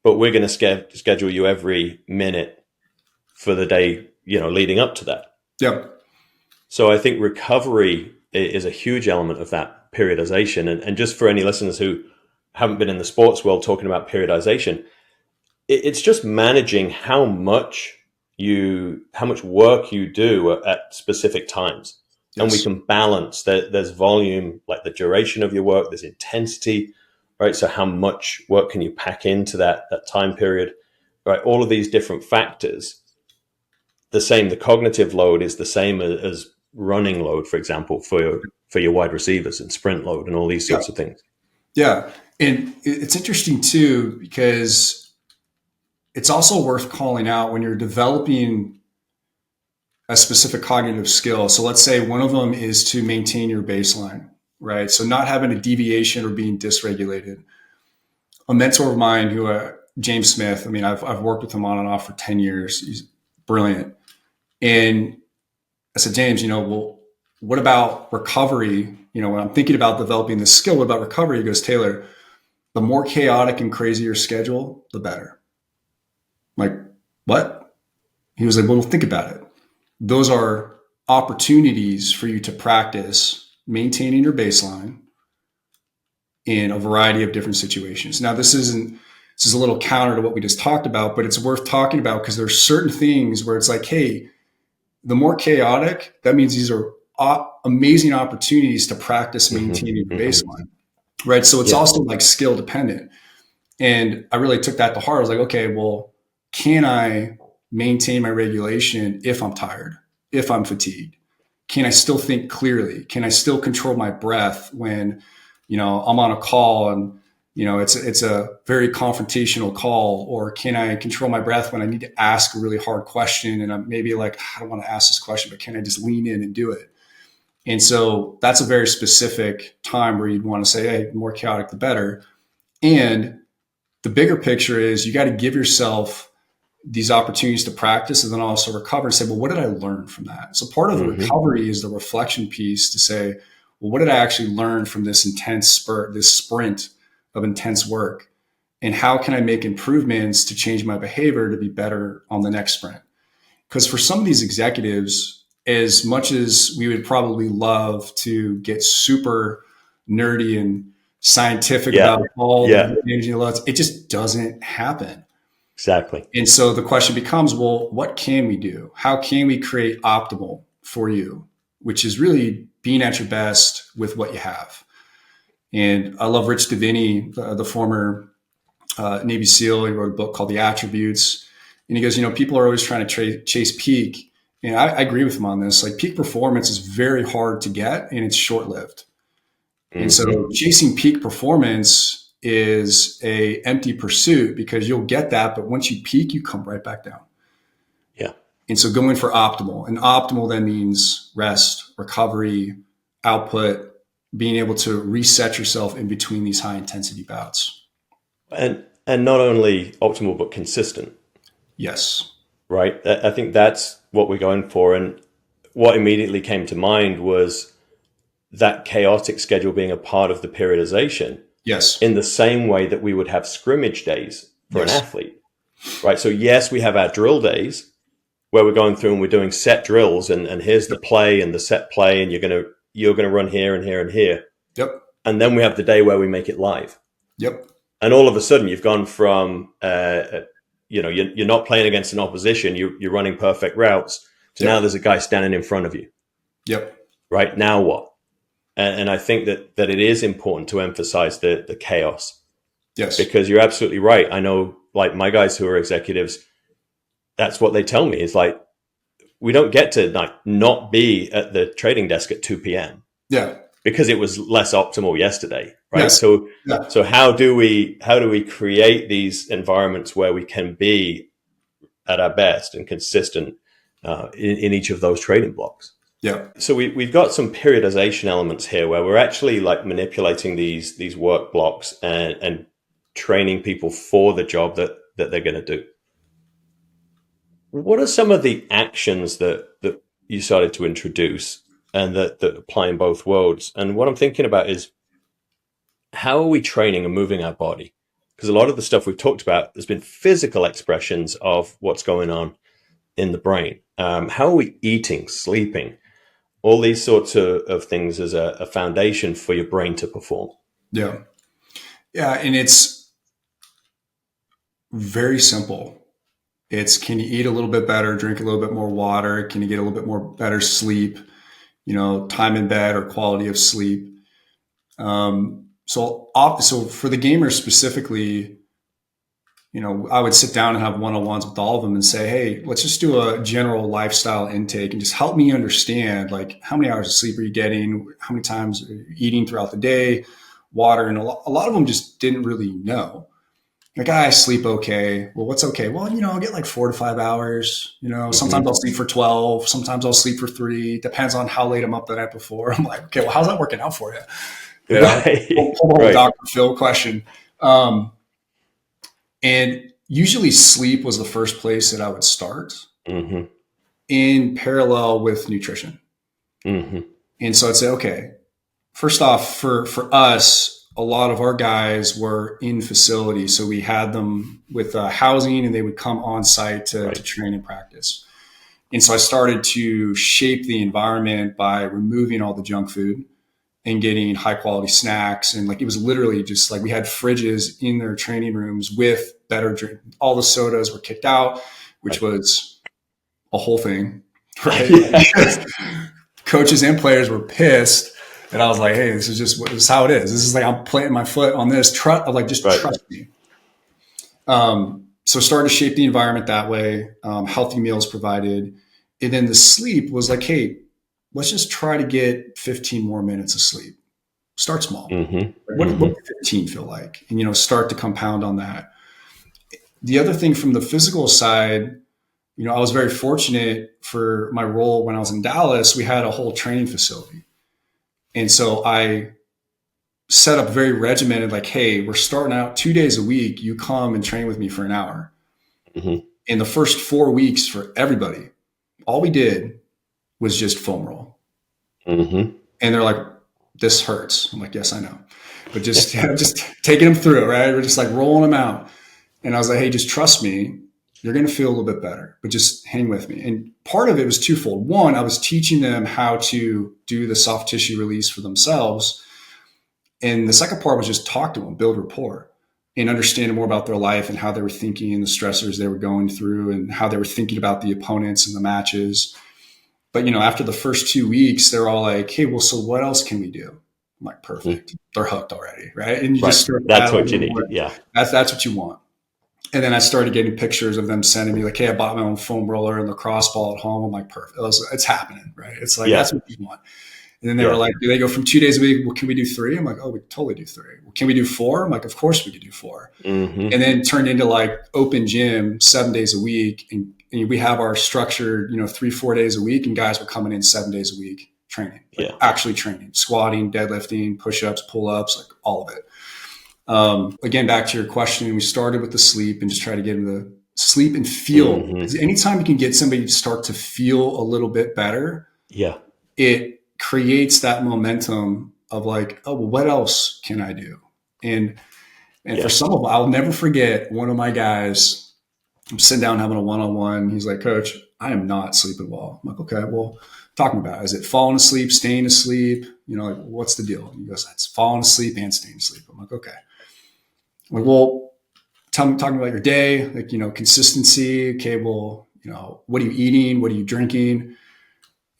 but we're going to schedule you every minute for the day, leading up to that. Yep. So I think recovery is a huge element of that periodization. And just for any listeners who haven't been in the sports world talking about periodization, it's just managing how much work you do at specific times. Yes. And we can balance that. There's volume, like the duration of your work, there's intensity, right? So how much work can you pack into that time period, right? All of these different factors. The cognitive load is the same as running load, for example, for your wide receivers, and sprint load and all these sorts of things. Yeah. And it's interesting too, because it's also worth calling out when you're developing a specific cognitive skill. So let's say one of them is to maintain your baseline, right? So not having a deviation or being dysregulated. A mentor of mine James Smith, I mean, I've worked with him on and off for 10 years. He's brilliant. And I said, James, well, what about recovery? When I'm thinking about developing this skill, what about recovery? He goes, Taylor, the more chaotic and crazy your schedule, the better. I'm like, what? He was like, well, think about it. Those are opportunities for you to practice maintaining your baseline in a variety of different situations. Now, this is a little counter to what we just talked about, but it's worth talking about because there's certain things where it's like, hey, the more chaotic, that means these are amazing opportunities to practice maintaining your baseline, right? So it's also like skill dependent. And I really took that to heart. I was like, okay, well, can I maintain my regulation if I'm tired, if I'm fatigued? Can I still think clearly? Can I still control my breath when, I'm on a call and, it's a very confrontational call? Or can I control my breath when I need to ask a really hard question and I'm maybe like, I don't want to ask this question, but can I just lean in and do it? And so that's a very specific time where you'd want to say, hey, the more chaotic, the better. And the bigger picture is you got to give yourself these opportunities to practice and then also recover and say, well, what did I learn from that? So part of the recovery is the reflection piece to say, well, what did I actually learn from this intense sprint of intense work? And how can I make improvements to change my behavior to be better on the next sprint? Because for some of these executives, as much as we would probably love to get super nerdy and scientific about all the energy loads, it just doesn't happen. Exactly. And so the question becomes, well, what can we do? How can we create optimal for you, which is really being at your best with what you have? And I love Rich Devaney, the former Navy SEAL. He wrote a book called The Attributes. And he goes, people are always trying to chase peak. And I agree with him on this. Like, peak performance is very hard to get and it's short-lived. And so chasing peak performance is a empty pursuit because you'll get that, but once you peak, you come right back down. Yeah. And so going for optimal, and optimal then means rest, recovery, output, being able to reset yourself in between these high intensity bouts. And not only optimal, but consistent. Yes. Right. I think that's what we're going for. And what immediately came to mind was that chaotic schedule being a part of the periodization. Yes. In the same way that we would have scrimmage days for an athlete, right? So yes, we have our drill days where we're going through and we're doing set drills and here's the play and the set play and you're gonna run here and here and here. Yep. And then we have the day where we make it live. Yep. And all of a sudden you've gone from you're not playing against an opposition, you're running perfect routes, So now there's a guy standing in front of you. Yep. Right, now what? And I think that it is important to emphasize the chaos. Yes. Because you're absolutely right. I know, like, my guys who are executives, that's what they tell me. Is like, we don't get to like not be at the trading desk at 2 p.m. Yeah. because it was less optimal yesterday, right? Yes. So Yeah. so how do we create these environments where we can be at our best and consistent in each of those trading blocks? Yeah. So we've got some periodization elements here where we're actually like manipulating these work blocks and training people for the job that they're going to do. What are some of the actions that you started to introduce and that apply in both worlds? And what I'm thinking about is, how are we training and moving our body? Because a lot of the stuff we've talked about has been physical expressions of what's going on in the brain. How are we eating, sleeping, all these sorts of things as a foundation for your brain to perform? Yeah. Yeah. And it's very simple. It's, can you eat a little bit better, drink a little bit more water? Can you get a little bit more better sleep? Time in bed or quality of sleep. So for the gamers specifically, I would sit down and have one-on-ones with all of them and say, hey, let's just do a general lifestyle intake and just help me understand, like, how many hours of sleep are you getting? How many times are you eating throughout the day? Water. And a lot of them just didn't really know. Like, I sleep okay. Well, what's okay? Well, I'll get like 4 to 5 hours. Sometimes I'll sleep for 12. Sometimes I'll sleep for 3. Depends on how late I'm up the night before. I'm like, okay, well, how's that working out for you? Right. Whole Dr. Phil question. And usually sleep was the first place that I would start, in parallel with nutrition. And so I'd say, okay, first off, for us, a lot of our guys were in facilities. So we had them with housing, and they would come on site to train and practice. And so I started to shape the environment by removing all the junk food and getting high quality snacks. And like, it was literally just like, we had fridges in their training rooms with better drink. All the sodas were kicked out, which was a whole thing, right? Coaches and players were pissed. And I was like, hey, this is how it is. This is like, I'm planting my foot on this. Trust me. So started to shape the environment that way. Healthy meals provided. And then the sleep was like, hey, let's just try to get 15 more minutes of sleep. Start small. What does 15 feel like? And, start to compound on that. The other thing from the physical side, I was very fortunate for my role when I was in Dallas. We had a whole training facility. And so I set up very regimented, like, hey, we're starting out 2 days a week. You come and train with me for an hour. In the first 4 weeks for everybody, all we did was just foam roll. And they're like, this hurts. I'm like, yes, I know. But just taking them through it, right? We're just like rolling them out. And I was like, hey, just trust me. You're going to feel a little bit better, but just hang with me. And part of it was twofold. One, I was teaching them how to do the soft tissue release for themselves. And the second part was just talk to them, build rapport, and understand more about their life and how they were thinking and the stressors they were going through and how they were thinking about the opponents and the matches. But, after the first 2 weeks, they're all like, hey, well, so what else can we do? I'm like, perfect. They're hooked already, right? And you just start. That's what you need. Yeah. That's what you want. And then I started getting pictures of them sending me like, hey, I bought my own foam roller and lacrosse ball at home. I'm like, perfect. It's happening, right? It's like, that's what you want. And then they were like, do they go from 2 days a week? Well, can we do 3? I'm like, oh, we can totally do 3. Well, can we do 4? I'm like, of course we could do 4. And then turned into like open gym 7 days a week. And we have our structured, 3-4 days a week. And guys were coming in 7 days a week training, actually training, squatting, deadlifting, push-ups, pull-ups, like all of it. Again, back to your question, we started with the sleep and just try to get them to sleep and feel. Because anytime you can get somebody to start to feel a little bit better, it creates that momentum of like, oh, well, what else can I do? And for some of them, I'll never forget one of my guys. I'm sitting down having a one-on-one. He's like, Coach, I am not sleeping well. I'm like, okay, well, talking about, is it falling asleep, staying asleep? Like, what's the deal? And he goes, it's falling asleep and staying asleep. I'm like, okay. I'm like, well, talking about your day, like, consistency. Okay, well, what are you eating? What are you drinking?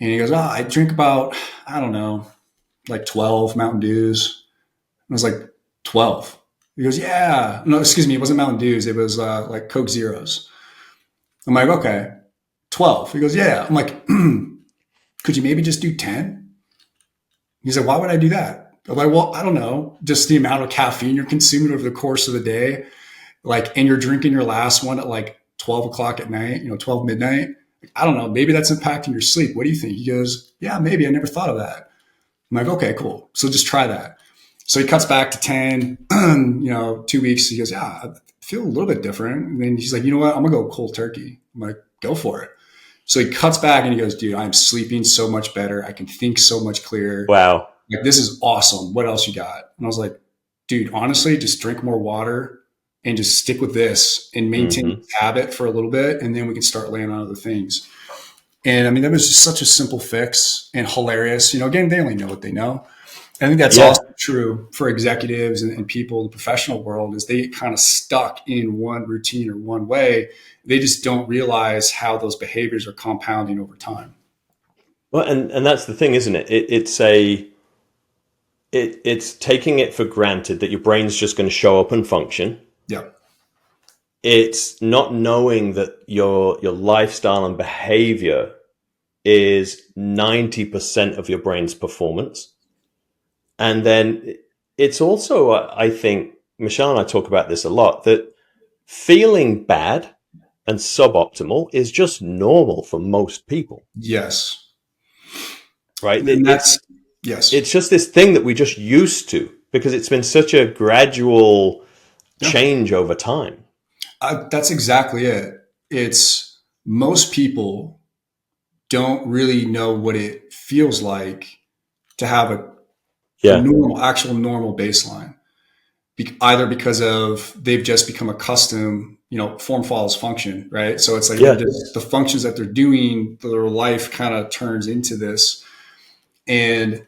And he goes, oh, I drink about, I don't know, like 12 Mountain Dews. I was like, 12? He goes, yeah. No, excuse me. It wasn't Mountain Dews. It was like Coke Zeros. I'm like, okay, 12. He goes, yeah. I'm like, could you maybe just do 10? He's like, why would I do that? I'm like, well, I don't know. Just the amount of caffeine you're consuming over the course of the day. Like, and you're drinking your last one at like 12 o'clock at night, 12 midnight. I don't know. Maybe that's impacting your sleep. What do you think? He goes, yeah, maybe. I never thought of that. I'm like, okay, cool. So just try that. So he cuts back to 10, 2 weeks. He goes, yeah, I feel a little bit different. And then he's like, you know what? I'm going to go cold turkey. I'm like, go for it. So he cuts back and he goes, dude, I'm sleeping so much better. I can think so much clearer. Wow. Like, this is awesome. What else you got? And I was like, dude, honestly, just drink more water and just stick with this and maintain this habit for a little bit. And then we can start laying on other things. And I mean, that was just such a simple fix and hilarious. Again, they only know what they know. I think that's also true for executives and people in the professional world, is they get kind of stuck in one routine or one way. They just don't realize how those behaviors are compounding over time. Well, and that's the thing, isn't it? It's taking it for granted that your brain's just going to show up and function. Yeah. It's not knowing that your lifestyle and behavior is 90% of your brain's performance. And then it's also, I think, Michelle and I talk about this a lot, that feeling bad and suboptimal is just normal for most people. Yes. Right? And yes. It's just this thing that we just used to, because it's been such a gradual change over time. That's exactly it. It's most people don't really know what it feels like to have a actual normal baseline, either because of they've just become accustomed, form follows function, right? So it's like the functions that they're doing, their life kind of turns into this. And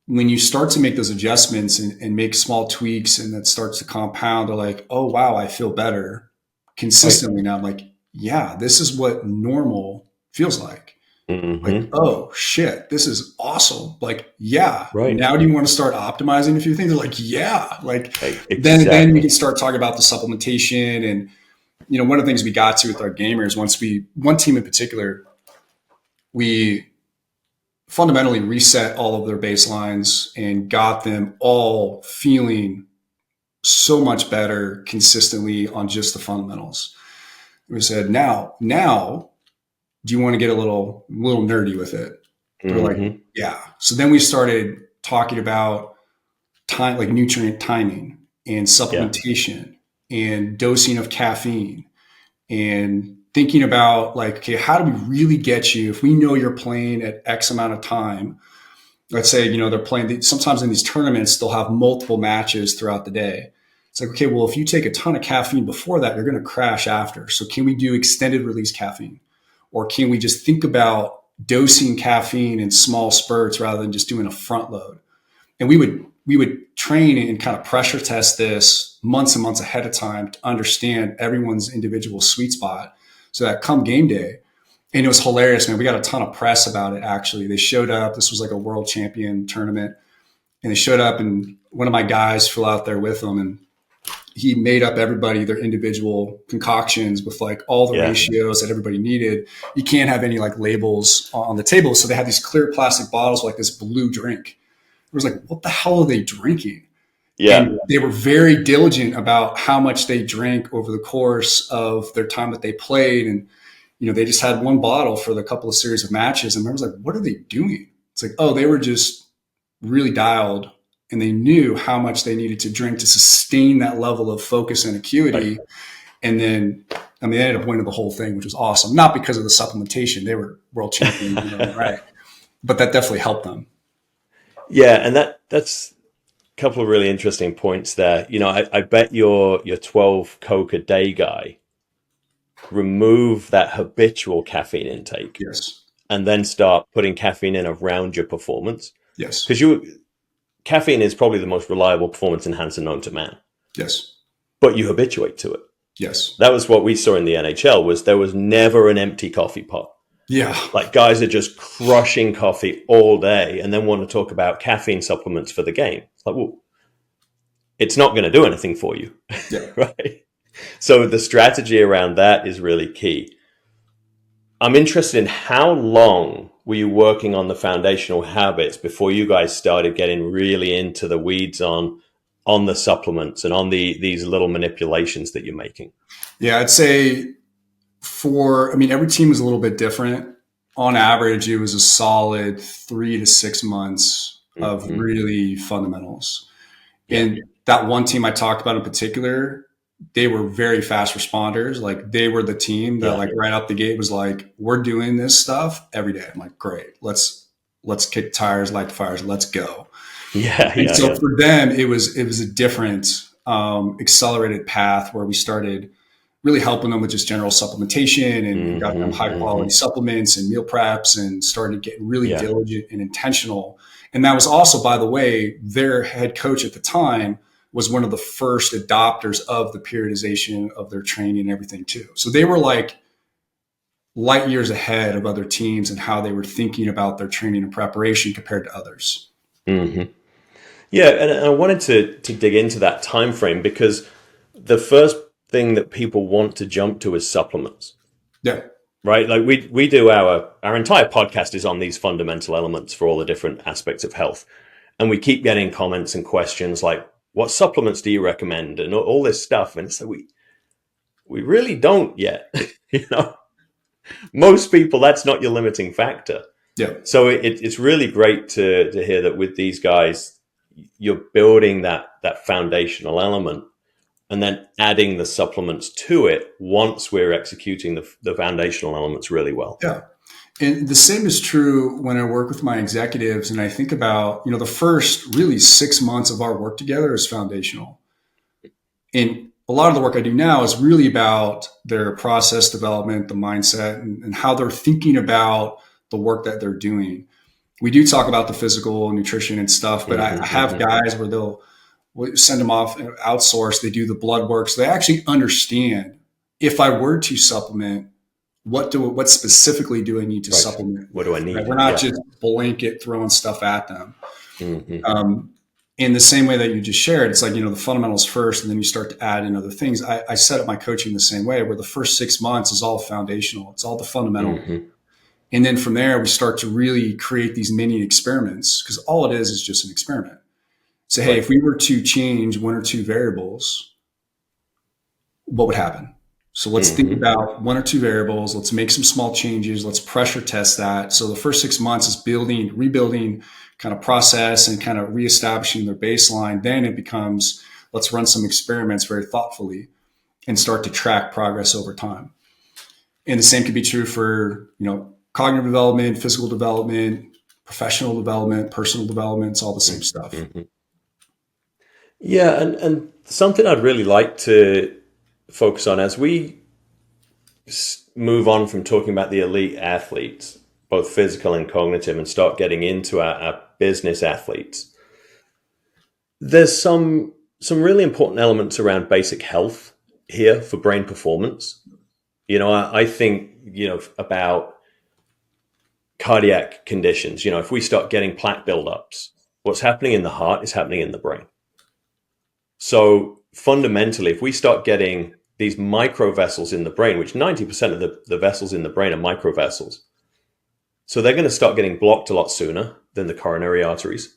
when you start to make those adjustments and make small tweaks, and that starts to compound, they're like, oh, wow, I feel better consistently. Now I'm like, yeah, this is what normal feels like. Like, oh shit, this is awesome. Like, yeah. Right. Now do you want to start optimizing a few things? They're like, yeah. Like, exactly. then we can start talking about the supplementation. And, one of the things we got to with our gamers, one team in particular, we fundamentally reset all of their baselines and got them all feeling so much better consistently on just the fundamentals. We said, now, do you want to get a little nerdy with it? They're like, yeah. So then we started talking about time, like nutrient timing and supplementation and dosing of caffeine, and thinking about like, okay, how do we really get you, if we know you're playing at X amount of time, let's say, they're playing, sometimes in these tournaments, they'll have multiple matches throughout the day. It's like, okay, well, if you take a ton of caffeine before that, you're going to crash after. So can we do extended release caffeine? Or can we just think about dosing caffeine in small spurts rather than just doing a front load? And we would train and kind of pressure test this months and months ahead of time to understand everyone's individual sweet spot, so that come game day. And it was hilarious, man. We got a ton of press about it, actually. They showed up. This was like a world champion tournament. And they showed up, and one of my guys flew out there with them, and he made up everybody their individual concoctions with like all the ratios that everybody needed. You can't have any like labels on the table. So they had these clear plastic bottles, like this blue drink. It was like, what the hell are they drinking? Yeah. And they were very diligent about how much they drank over the course of their time that they played. And, they just had one bottle for the couple of series of matches. And I was like, what are they doing? It's like, oh, they were just really dialed, and they knew how much they needed to drink to sustain that level of focus and acuity. Right. And then, they ended up winning the whole thing, which was awesome. Not because of the supplementation. They were world champions, right? But that definitely helped them. Yeah. And that's a couple of really interesting points there. I bet your 12 Coke a day guy remove that habitual caffeine intake. Yes. And then start putting caffeine in around your performance. Yes. Because caffeine is probably the most reliable performance enhancer known to man. Yes. But you habituate to it. Yes. That was what we saw in the NHL, was there was never an empty coffee pot. Yeah. Like, guys are just crushing coffee all day and then want to talk about caffeine supplements for the game. It's like, well, it's not going to do anything for you. Yeah. Right? So the strategy around that is really key. I'm interested in, how long were you working on the foundational habits before you guys started getting really into the weeds on the supplements and on these little manipulations that you're making? Yeah, I'd say every team is a little bit different. On average, it was a solid 3 to 6 months of Mm-hmm. really fundamentals. Yeah. And that one team I talked about in particular, they were very fast responders. Like, they were the team that, Yeah. like, right out the gate was like, we're doing this stuff every day. I'm like, great, let's kick tires, light the fires, let's go. Yeah. And Yeah. so Yeah. for them, it was a different accelerated path where we started really helping them with just general supplementation and got them Mm-hmm. high quality Mm-hmm. supplements and meal preps, and started getting really Yeah. diligent and intentional. And that was also, by the way, their head coach at the time was one of the first adopters of the periodization of their training and everything too. So they were like light years ahead of other teams and how they were thinking about their training and preparation compared to others. Mm-hmm. Yeah, and I wanted to dig into that time frame, because the first thing that people want to jump to is supplements, Yeah. right? Like, we do our entire podcast is on these fundamental elements for all the different aspects of health, and we keep getting comments and questions like, "What supplements do you recommend?" and all this stuff, and so we really don't yet. You know, most people, that's not your limiting factor. Yeah. So it's really great to hear that with these guys, you're building that foundational element and then adding the supplements to it once we're executing the foundational elements really well. Yeah. And the same is true when I work with my executives, and I think about, the first really 6 months of our work together is foundational. And a lot of the work I do now is really about their process development, the mindset, and how they're thinking about the work that they're doing. We do talk about the physical nutrition and stuff, but I have guys where we'll send them off, outsource. They do the blood work. So they actually understand, if I were to supplement, what specifically do I need to Right. supplement? What do I need? Right? We're not just blanket throwing stuff at them. Mm-hmm. In the same way that you just shared, it's like, the fundamentals first, and then you start to add in other things. I set up my coaching the same way, where the first 6 months is all foundational. It's all the fundamental. Mm-hmm. And then from there, we start to really create these mini experiments, because all it is just an experiment. So, hey, if we were to change one or two variables, what would happen? So let's think about one or two variables. Let's make some small changes. Let's pressure test that. So the first 6 months is rebuilding kind of process and kind of reestablishing their baseline. Then it becomes, let's run some experiments very thoughtfully and start to track progress over time. And the same could be true for, cognitive development, physical development, professional development, personal development. It's all the same stuff. Mm-hmm. Yeah, and something I'd really like to focus on as we move on from talking about the elite athletes, both physical and cognitive, and start getting into our business athletes, there's some really important elements around basic health here for brain performance. I think, about cardiac conditions. If we start getting plaque buildups, what's happening in the heart is happening in the brain. So fundamentally, if we start getting these micro vessels in the brain, which 90% of the vessels in the brain are micro vessels, so they're going to start getting blocked a lot sooner than the coronary arteries.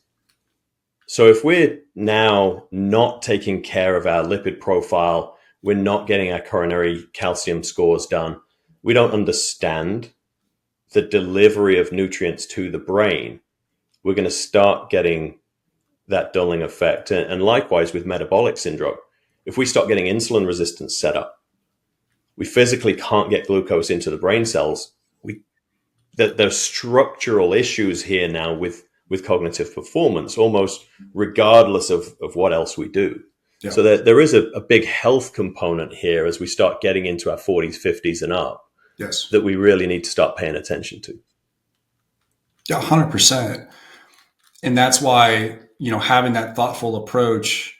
So if we're now not taking care of our lipid profile, we're not getting our coronary calcium scores done, we don't understand the delivery of nutrients to the brain, we're going to start getting that dulling effect. And likewise with metabolic syndrome, if we start getting insulin resistance set up, we physically can't get glucose into the brain cells. There's structural issues here now with cognitive performance, almost regardless of what else we do. Yeah. So there is a big health component here as we start getting into our 40s, 50s and up. Yes. That we really need to start paying attention to. Yeah, 100%. And that's why, having that thoughtful approach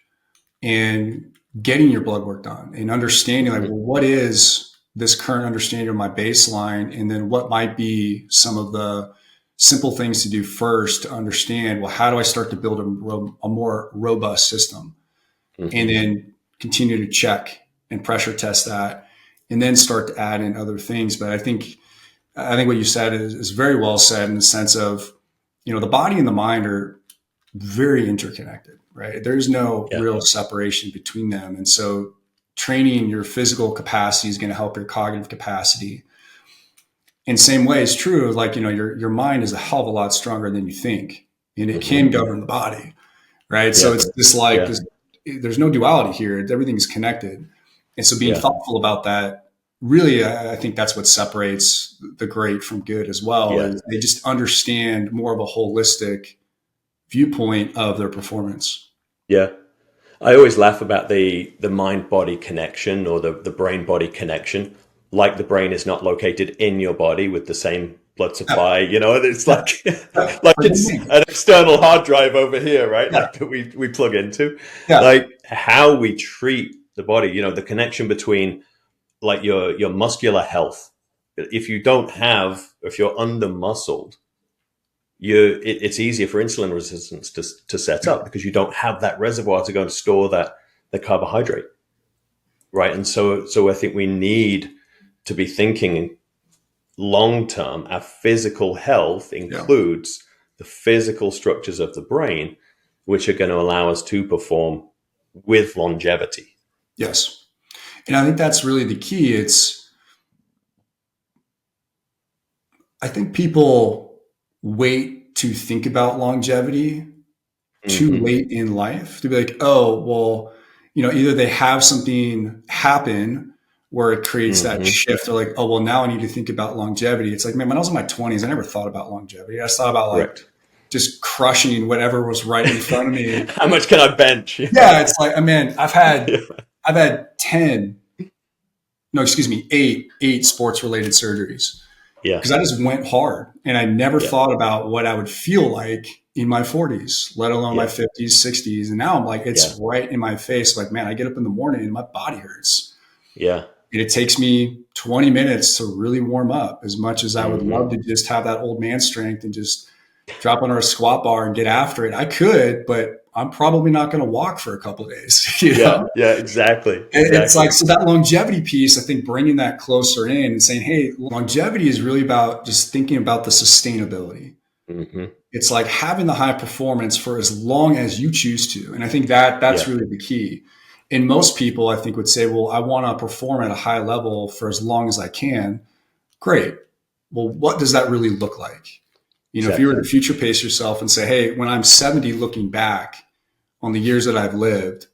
and getting your blood work done and understanding like, well, what is this current understanding of my baseline? And then what might be some of the simple things to do first to understand, well, how do I start to build a more robust system? And then continue to check and pressure test that, and then start to add in other things. But I think what you said is very well said in the sense of, the body and the mind are very interconnected, right? There's no real separation between them. And so training your physical capacity is going to help your cognitive capacity. In same way is true, like, your mind is a hell of a lot stronger than you think, and it can govern the body, right? So it's this like, there's no duality here. Everything's connected. And so being thoughtful about that, really, I think that's what separates the great from good as well. Is they just understand more of a holistic viewpoint of their performance. Yeah. I always laugh about the mind-body connection, or the brain-body connection. Like the brain is not located in your body with the same blood supply, it's like it's an external hard drive over here, right? Like that we plug into. Like how we treat the body, the connection between like your muscular health. If you're under muscled, it's easier for insulin resistance to set up, because you don't have that reservoir to go and store the carbohydrate, right? And so I think we need to be thinking long term. Our physical health includes the physical structures of the brain, which are going to allow us to perform with longevity. Yes. And I think that's really the key. I think people wait to think about longevity too late in life, to be like, oh, well, either they have something happen where it creates that shift. They're like, oh, well, now I need to think about longevity. It's like, man, when I was in my 20s, I never thought about longevity. I just thought about like just crushing whatever was right in front of me. How much can I bench? Yeah, it's like, I mean, I've had 8 sports related surgeries. Yeah. Because I just went hard, and I never thought about what I would feel like in my 40s, let alone my 50s, 60s. And now I'm like, it's right in my face. Like, man, I get up in the morning and my body hurts. Yeah. And it takes me 20 minutes to really warm up, as much as I would love to just have that old man strength and just drop under a squat bar and get after it. I could, but I'm probably not going to walk for a couple of days. Yeah, exactly. It's like, so that longevity piece, I think bringing that closer in and saying, hey, longevity is really about just thinking about the sustainability. It's like having the high performance for as long as you choose to. And I think that's really the key. And most people, I think, would say, well, I want to perform at a high level for as long as I can. Great. Well, what does that really look like? If you were to future pace yourself and say, hey, when I'm 70, looking back on the years that I've lived,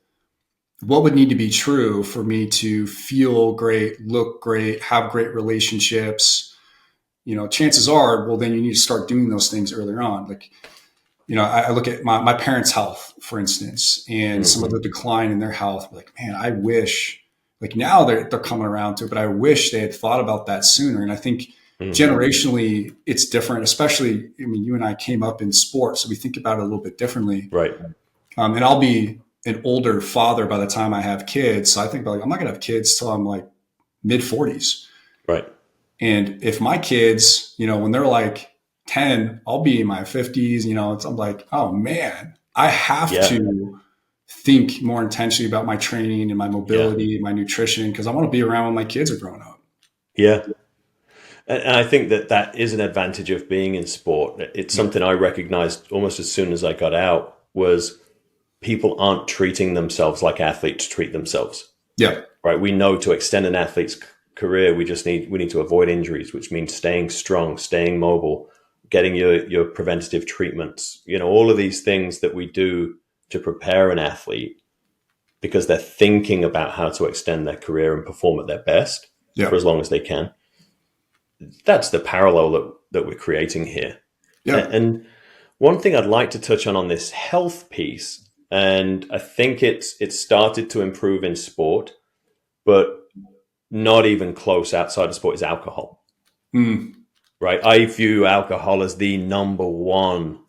what would need to be true for me to feel great, look great, have great relationships? Chances are, well, then you need to start doing those things earlier on. Like, I look at my parents' health, for instance, and some of the decline in their health. Like, man, I wish, like, now they're coming around to it, but I wish they had thought about that sooner. And I think generationally, it's different, especially, I mean, you and I came up in sports, so we think about it a little bit differently. Right. And I'll be an older father by the time I have kids. So I think about, like, I'm not going to have kids till I'm like mid 40s. Right. And if my kids, when they're like 10, I'll be in my 50s, I'm like, oh man, I have to think more intentionally about my training and my mobility and my nutrition, because I want to be around when my kids are growing up. Yeah. And I think that is an advantage of being in sport. It's something I recognized almost as soon as I got out, was people aren't treating themselves like athletes treat themselves. Yeah. Right. We know to extend an athlete's career, we need to avoid injuries, which means staying strong, staying mobile, getting your preventative treatments, all of these things that we do to prepare an athlete, because they're thinking about how to extend their career and perform at their best for as long as they can. That's the parallel that we're creating here. Yeah. And one thing I'd like to touch on this health piece, and I think it's started to improve in sport, but not even close outside of sport, is alcohol. Right. I view alcohol as the number one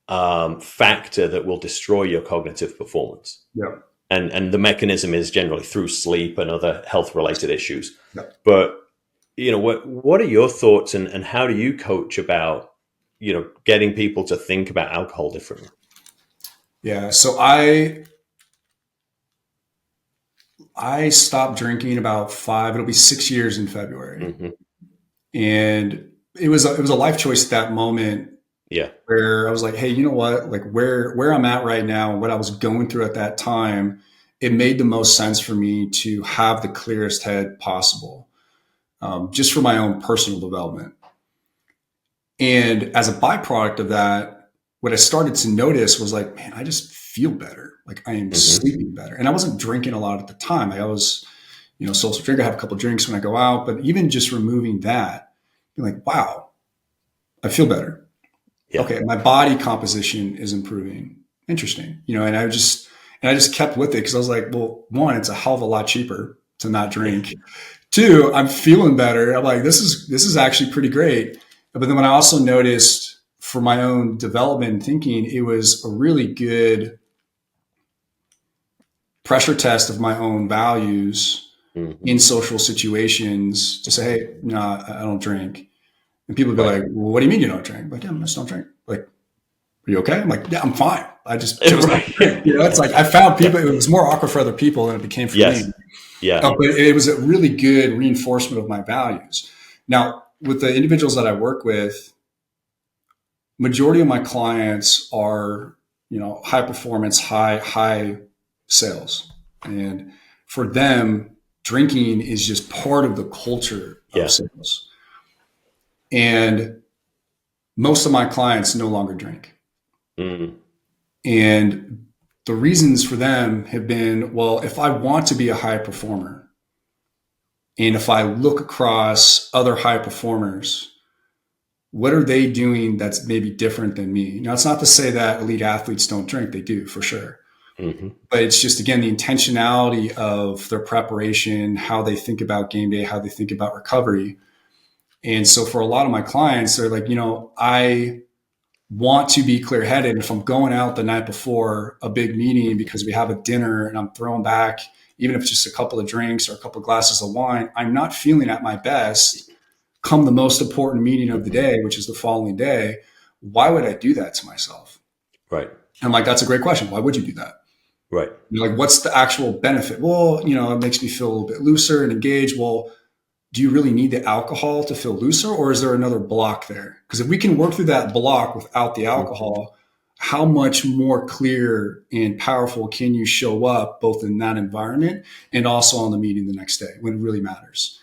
factor that will destroy your cognitive performance. Yeah. and the mechanism is generally through sleep and other health related issues. Yep. But what are your thoughts, and how do you coach about getting people to think about alcohol differently? Yeah. So I stopped drinking about it'll be 6 years in February. Mm-hmm. And it was a life choice at that moment Yeah. where I was like, hey, you know what? Like where I'm at right now and what I was going through at that time, it made the most sense for me to have the clearest head possible, just for my own personal development. And as a byproduct of that, what I started to notice was like, man, I just feel better. Like I am Mm-hmm. sleeping better. And I wasn't drinking a lot at the time. I was, social drinker, I have a couple of drinks when I go out, but even just removing that, you're like, wow, I feel better. Yeah. Okay, my body composition is improving. Interesting. And I just kept with it because I was like, well, one, it's a hell of a lot cheaper to not drink. Two, I'm feeling better. I'm like, this is actually pretty great. But then when I also noticed for my own development and thinking, it was a really good pressure test of my own values Mm-hmm. in social situations to say, hey, no, I don't drink. And people would be Right. like, well, what do you mean you don't drink? I'm like, yeah, I just don't drink. Like, are you okay? I'm like, yeah, I'm fine. I just chose not to drink. It's like I found people, it was more awkward for other people than it became for Yes. me. Yeah. But it was a really good reinforcement of my values. Now, with the individuals that I work with, majority of my clients are, high performance, high sales. And for them, drinking is just part of the culture of Yeah. sales. And most of my clients no longer drink. Mm. And the reasons for them have been, well, if I want to be a high performer, and if I look across other high performers, what are they doing that's maybe different than me? Now, it's not to say that elite athletes don't drink. They do, for sure. Mm-hmm. But it's just, again, the intentionality of their preparation, how they think about game day, how they think about recovery. And so for a lot of my clients, they're like, I want to be clear headed. If I'm going out the night before a big meeting because we have a dinner and I'm thrown back, even if it's just a couple of drinks or a couple of glasses of wine, I'm not feeling at my best come the most important meeting of the day, which is the following day. Why would I do that to myself? Right. And I'm like, that's a great question. Why would you do that? Right. You're like, what's the actual benefit? Well, it makes me feel a little bit looser and engaged. Well, do you really need the alcohol to feel looser, or is there another block there? Because if we can work through that block without the alcohol, how much more clear and powerful can you show up both in that environment and also on the meeting the next day when it really matters?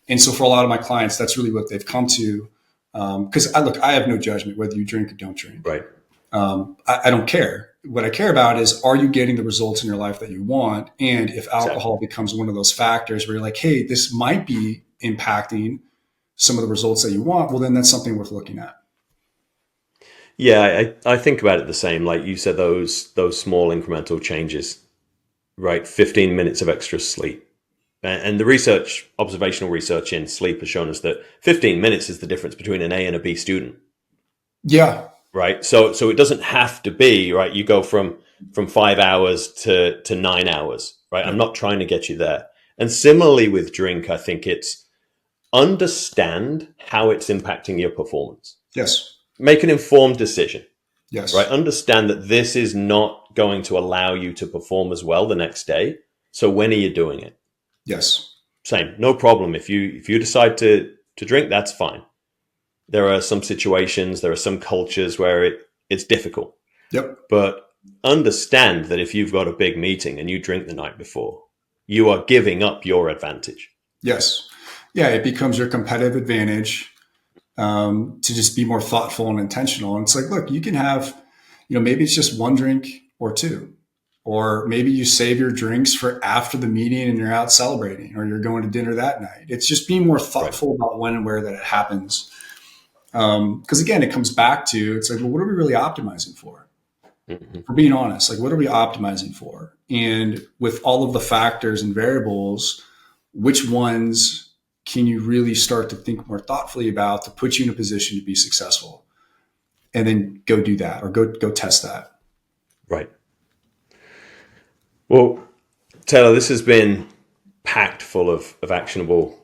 And so for a lot of my clients, that's really what they've come to. Because I have no judgment whether you drink or don't drink. Right. I don't care. What I care about is, are you getting the results in your life that you want? And if alcohol becomes one of those factors where you're like, hey, this might be impacting some of the results that you want, well, then that's something worth looking at. Yeah, I think about it the same. Like you said, those small incremental changes, right? 15 minutes of extra sleep. And the observational research in sleep has shown us that 15 minutes is the difference between an A and a B student. Yeah. Right. So it doesn't have to be, right. You go from 5 hours to 9 hours, right? Yeah. I'm not trying to get you there. And similarly with drink, I think it's understand how it's impacting your performance. Yes. Make an informed decision. Yes. Right. Understand that this is not going to allow you to perform as well the next day. So when are you doing it? Yes. Same. No problem. If you decide to drink, that's fine. There are some situations, there are some cultures where it's difficult. Yep. But understand that if you've got a big meeting and you drink the night before, you are giving up your advantage. Yes. Yeah. It becomes your competitive advantage to just be more thoughtful and intentional. And it's like, look, you can have, maybe it's just one drink or two, or maybe you save your drinks for after the meeting and you're out celebrating, or you're going to dinner that night. It's just being more thoughtful about when and where that it happens. Because again, it comes back to, it's like, well, what are we really optimizing for? Mm-hmm. For being honest, like, what are we optimizing for? And with all of the factors and variables, which ones can you really start to think more thoughtfully about to put you in a position to be successful? And then go do that, or go test that. Right. Well, Taylor, this has been packed full of actionable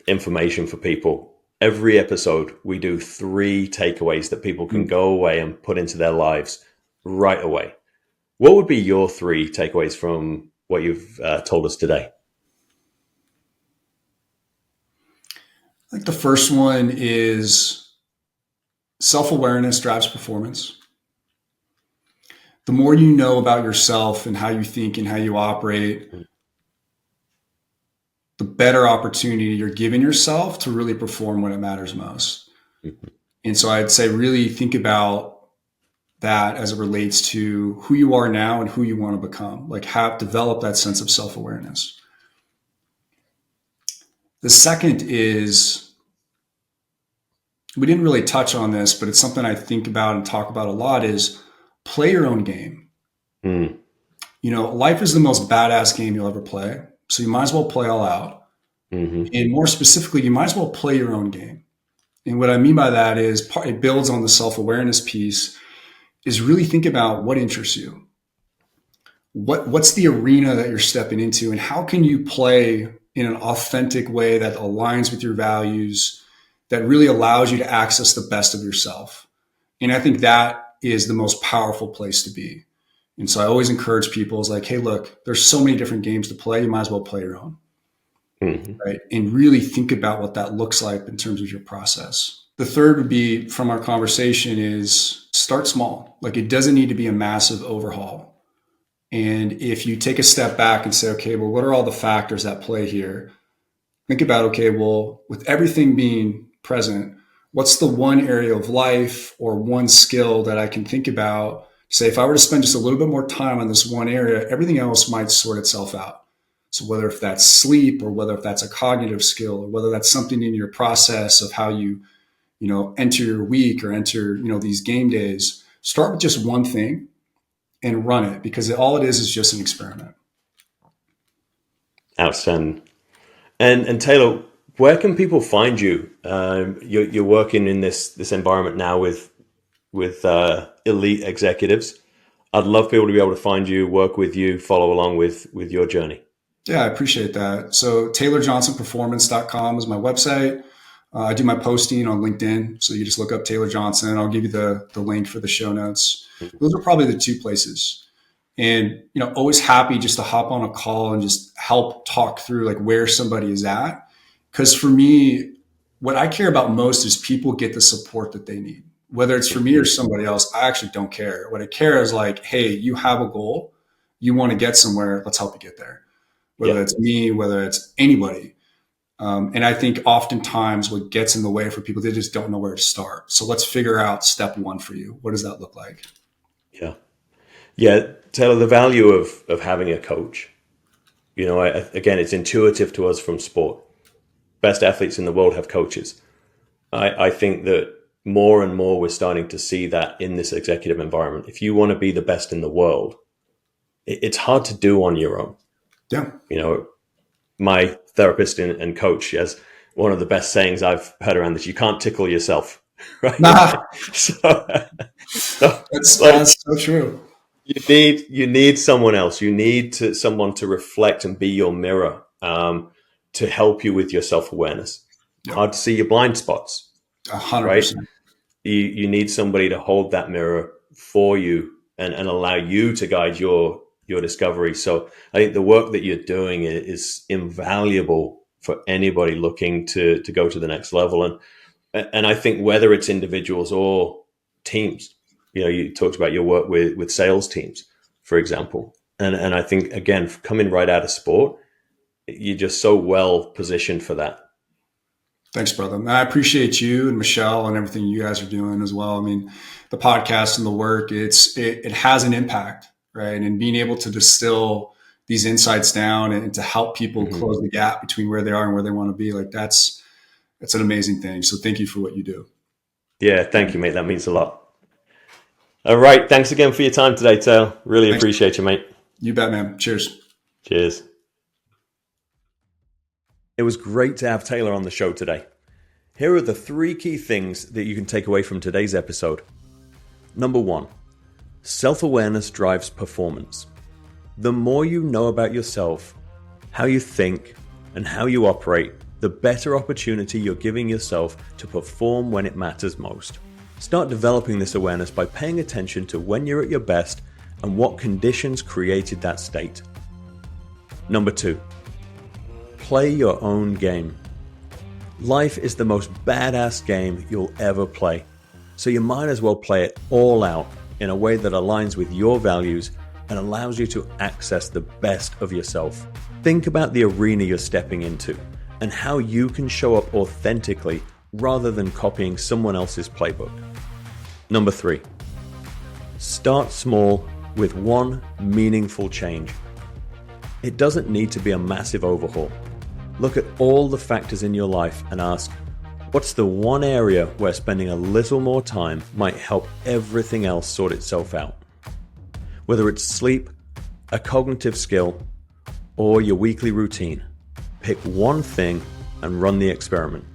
information for people. Every episode, we do 3 takeaways that people can go away and put into their lives right away. What would be your 3 takeaways from what you've told us today? I think the first one is self-awareness drives performance. The more you know about yourself and how you think and how you operate, the better opportunity you're giving yourself to really perform when it matters most. Mm-hmm. And so I'd say really think about that as it relates to who you are now and who you want to become. Like, develop that sense of self-awareness. The second is, we didn't really touch on this, but it's something I think about and talk about a lot, is play your own game. You know, life is the most badass game you'll ever play. So you might as well play all out. Mm-hmm. And more specifically, you might as well play your own game. And what I mean by that is, it builds on the self-awareness piece, is really think about what interests you. What's the arena that you're stepping into, and how can you play in an authentic way that aligns with your values, that really allows you to access the best of yourself. And I think that is the most powerful place to be. And so I always encourage people, is like, hey, look, there's so many different games to play. You might as well play your own. Mm-hmm. Right? And really think about what that looks like in terms of your process. The third would be, from our conversation, is start small. Like, it doesn't need to be a massive overhaul. And if you take a step back and say, okay, well, what are all the factors at play here? Think about, okay, well, with everything being present, what's the one area of life or one skill that I can think about? Say, if I were to spend just a little bit more time on this one area, everything else might sort itself out. So whether if that's sleep, or whether if that's a cognitive skill, or whether that's something in your process of how you enter your week or enter, these game days, start with just one thing and run it, because all it is just an experiment. Outstanding. And Taylor, where can people find you? You're working in this environment now with elite executives. I'd love people to be able to find you, work with you, follow along with your journey. Yeah, I appreciate that. So TaylorJohnsonPerformance.com is my website. I do my posting on LinkedIn. So you just look up Taylor Johnson. I'll give you the link for the show notes. Those are probably the 2 places. And, always happy just to hop on a call and just help talk through like where somebody is at. Because for me, what I care about most is people get the support that they need. Whether it's for me or somebody else, I actually don't care. What I care is like, hey, you have a goal, you want to get somewhere, let's help you get there. Whether it's me, whether it's anybody. And I think oftentimes what gets in the way for people, they just don't know where to start. So let's figure out step 1 for you. What does that look like? Yeah. Taylor, the value of having a coach, again, it's intuitive to us from sport. Best athletes in the world have coaches. I think that more and more we're starting to see that in this executive environment. If you want to be the best in the world, it's hard to do on your own. Yeah. My therapist and coach has one of the best sayings I've heard around this: you can't tickle yourself, right? Nah. so that's so true. You need someone else. You need someone to reflect and be your mirror, to help you with your self-awareness. Yep. Hard to see your blind spots. 100%. Right? You need somebody to hold that mirror for you and allow you to guide your discovery. So I think the work that you're doing is invaluable for anybody looking to go to the next level. And I think whether it's individuals or teams, you talked about your work with sales teams, for example. And I think, again, coming right out of sport, you're just so well positioned for that. Thanks, brother. And I appreciate you and Michelle and everything you guys are doing as well. I mean, the podcast and the work, it has an impact, right? And being able to distill these insights down and to help people close the gap between where they are and where they want to be, like that's an amazing thing. So thank you for what you do. Yeah, thank you, mate. That means a lot. All right. Thanks again for your time today, Taylor. Really appreciate you, mate. You bet, man. Cheers. Cheers. It was great to have Taylor on the show today. Here are the 3 key things that you can take away from today's episode. Number 1, self-awareness drives performance. The more you know about yourself, how you think, and how you operate, the better opportunity you're giving yourself to perform when it matters most. Start developing this awareness by paying attention to when you're at your best and what conditions created that state. Number 2, play your own game. Life is the most badass game you'll ever play, so you might as well play it all out in a way that aligns with your values and allows you to access the best of yourself. Think about the arena you're stepping into and how you can show up authentically rather than copying someone else's playbook. Number 3, start small with one meaningful change. It doesn't need to be a massive overhaul. Look at all the factors in your life and ask, what's the one area where spending a little more time might help everything else sort itself out? Whether it's sleep, a cognitive skill, or your weekly routine, pick one thing and run the experiment.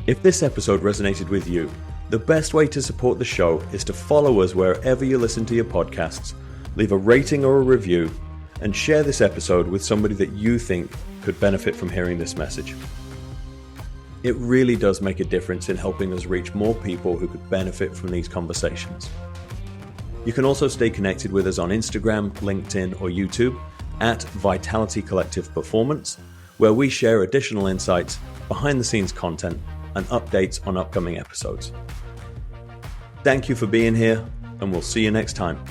If this episode resonated with you, the best way to support the show is to follow us wherever you listen to your podcasts, leave a rating or a review, and share this episode with somebody that you think could benefit from hearing this message. It really does make a difference in helping us reach more people who could benefit from these conversations. You can also stay connected with us on Instagram, LinkedIn, or YouTube at Vitality Collective Performance, where we share additional insights, behind-the-scenes content, and updates on upcoming episodes. Thank you for being here, and we'll see you next time.